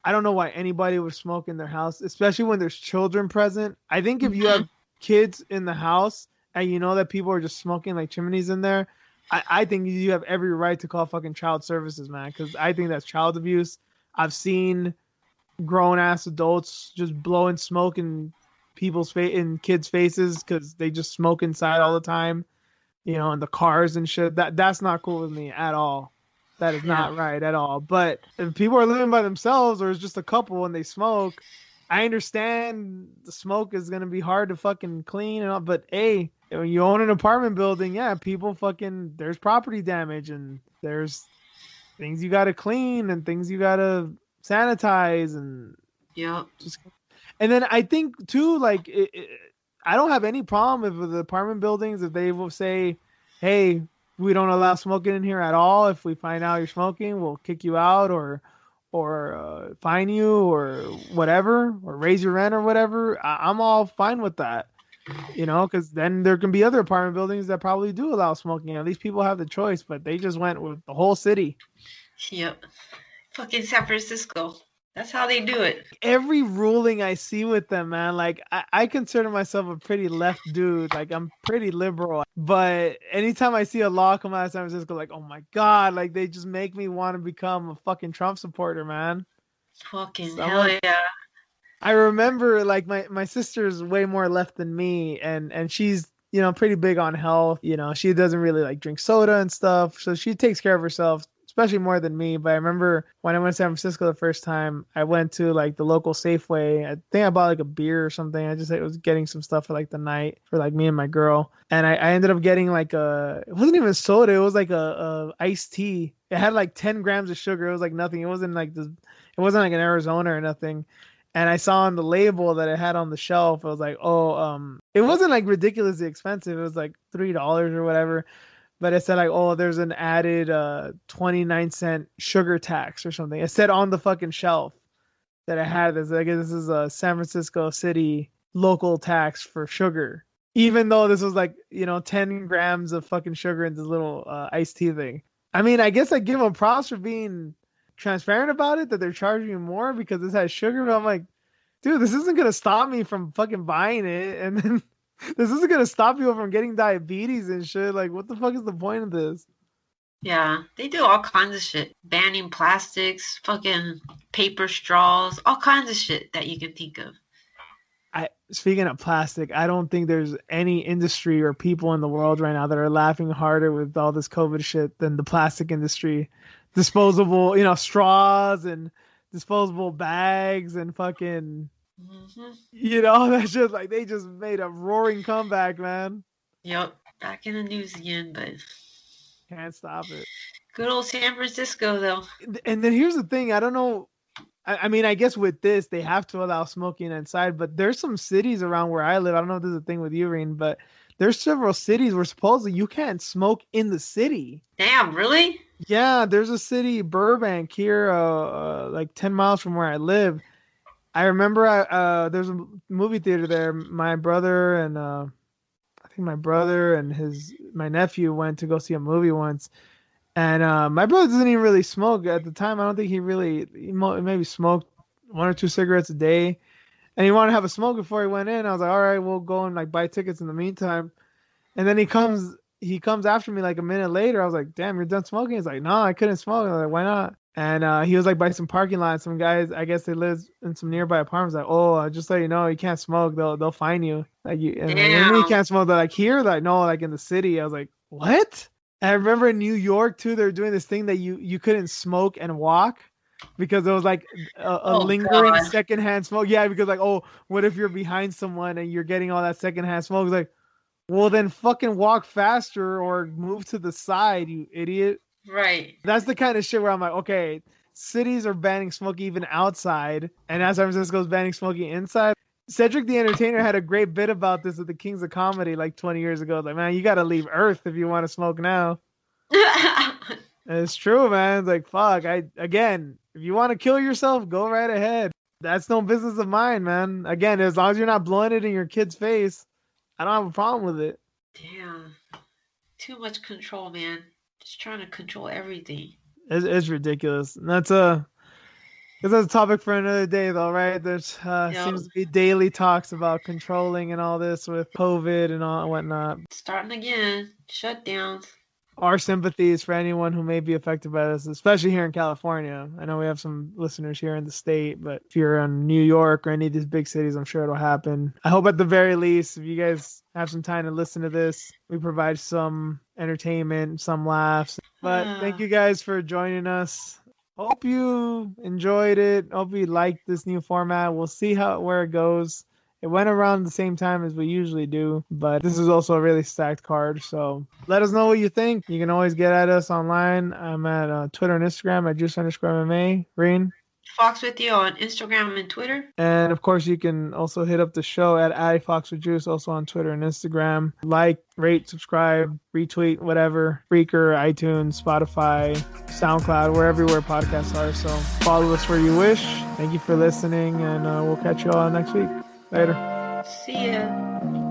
I don't know why anybody would smoke in their house, especially when there's children present. I think if you have kids in the house and you know that people are just smoking like chimneys in there, I think you have every right to call fucking child services, man, because I think that's child abuse. I've seen grown ass adults just blowing smoke in in kids' faces because they just smoke inside all the time, in the cars and shit. That's not cool with me at all. That is not right at all. But if people are living by themselves or it's just a couple and they smoke, I understand the smoke is going to be hard to fucking clean and all, but hey, when you own an apartment building, people fucking, there's property damage and there's things you got to clean and things you got to sanitize and and then I think too, like I don't have any problem with the apartment buildings if they will say, hey, we don't allow smoking in here at all. If we find out you're smoking, we'll kick you out or fine you or whatever, or raise your rent or whatever. I'm all fine with that, because then there can be other apartment buildings that probably do allow smoking. At least people have the choice, but they just went with the whole city. Yep. Fucking San Francisco. That's how they do it. Every ruling I see with them, man, like I consider myself a pretty left dude. Like I'm pretty liberal, but anytime I see a law come out of San Francisco, like, oh my God, like they just make me want to become a fucking Trump supporter, man. Fucking hell yeah. I remember like my sister's way more left than me, and she's, pretty big on health. She doesn't really like drink soda and stuff, so she takes care of herself, especially more than me. But I remember when I went to San Francisco the first time, I went to like the local Safeway. I think I bought like a beer or something. I was getting some stuff for like the night for like me and my girl. And I ended up getting like it wasn't even soda. It was like a iced tea. It had like 10 grams of sugar. It was like nothing. It wasn't like it wasn't like an Arizona or nothing. And I saw on the label that it had on the shelf, I was like, it wasn't like ridiculously expensive. It was like $3 or whatever. But it said like, oh, there's an added 29-cent sugar tax or something. It said on the fucking shelf that I had this. I guess this is a San Francisco city local tax for sugar, even though this was like 10 grams of fucking sugar in this little iced tea thing. I mean, I guess I give them props for being transparent about it, that they're charging you more because this has sugar. But I'm like, dude, this isn't gonna stop me from fucking buying it, and then this isn't gonna stop you from getting diabetes and shit. Like, what the fuck is the point of this? Yeah, they do all kinds of shit. Banning plastics, fucking paper straws, all kinds of shit that you can think of. Speaking of plastic, I don't think there's any industry or people in the world right now that are laughing harder with all this COVID shit than the plastic industry. Disposable, straws and disposable bags and fucking, that's just like they just made a roaring comeback, man. Yep, back in the news again, but can't stop it. Good old San Francisco, though. And then here's the thing, I don't know. I mean, I guess with this, they have to allow smoking inside, but there's some cities around where I live. I don't know if there's a thing with you, Reen, but there's several cities where supposedly you can't smoke in the city. Damn, really? Yeah, there's a city, Burbank, here, like 10 miles from where I live. I remember there's a movie theater there. My brother and my nephew went to go see a movie once. And my brother doesn't even really smoke at the time. I don't think he maybe smoked 1 or 2 cigarettes a day. And he wanted to have a smoke before he went in. I was like, all right, we'll go and like buy tickets in the meantime. And then he comes after me like a minute later. I was like, damn, you're done smoking? He's like, no, I couldn't smoke. I was like, why not? And he was like by some parking lot. Some guys, I guess they live in some nearby apartments. Like, oh, just let you know, you can't smoke. They'll fine you. Like, you can't smoke. They're like, here? They're like, no, like in the city. I was like, what? I remember in New York too, they're doing this thing that you couldn't smoke and walk because there was like a lingering secondhand smoke. Yeah, because like, oh, what if you're behind someone and you're getting all that secondhand smoke? It's like, well, then fucking walk faster or move to the side, you idiot. Right. That's the kind of shit where I'm like, okay, cities are banning smoking even outside, and now San Francisco's banning smoking inside. Cedric the Entertainer had a great bit about this at the Kings of Comedy like 20 years ago. Like, man, you got to leave Earth if you want to smoke now. It's true, man. It's like, fuck. Again, if you want to kill yourself, go right ahead. That's no business of mine, man. Again, as long as you're not blowing it in your kid's face, I don't have a problem with it. Damn. Too much control, man. Just trying to control everything. It's ridiculous. And that's a topic for another day, though, right? There's seems to be daily talks about controlling and all this with COVID and all and whatnot. Starting again, shutdowns. Our sympathies for anyone who may be affected by this, especially here in California. I know we have some listeners here in the state, but if you're in New York or any of these big cities, I'm sure it'll happen. I hope at the very least, if you guys have some time to listen to this, we provide some entertainment, some laughs. But thank you guys for joining us. Hope you enjoyed it. Hope you liked this new format. We'll see where it goes. It went around the same time as we usually do, but this is also a really stacked card. So let us know what you think. You can always get at us online. I'm at Twitter and Instagram at juice_MMA. Reen? Fox with you on Instagram and Twitter. And of course, you can also hit up the show at @FoxWithJuice, also on Twitter and Instagram. Like, rate, subscribe, retweet, whatever. Breaker, iTunes, Spotify, SoundCloud, we're everywhere podcasts are. So follow us where you wish. Thank you for listening, and we'll catch you all next week. Later. See ya.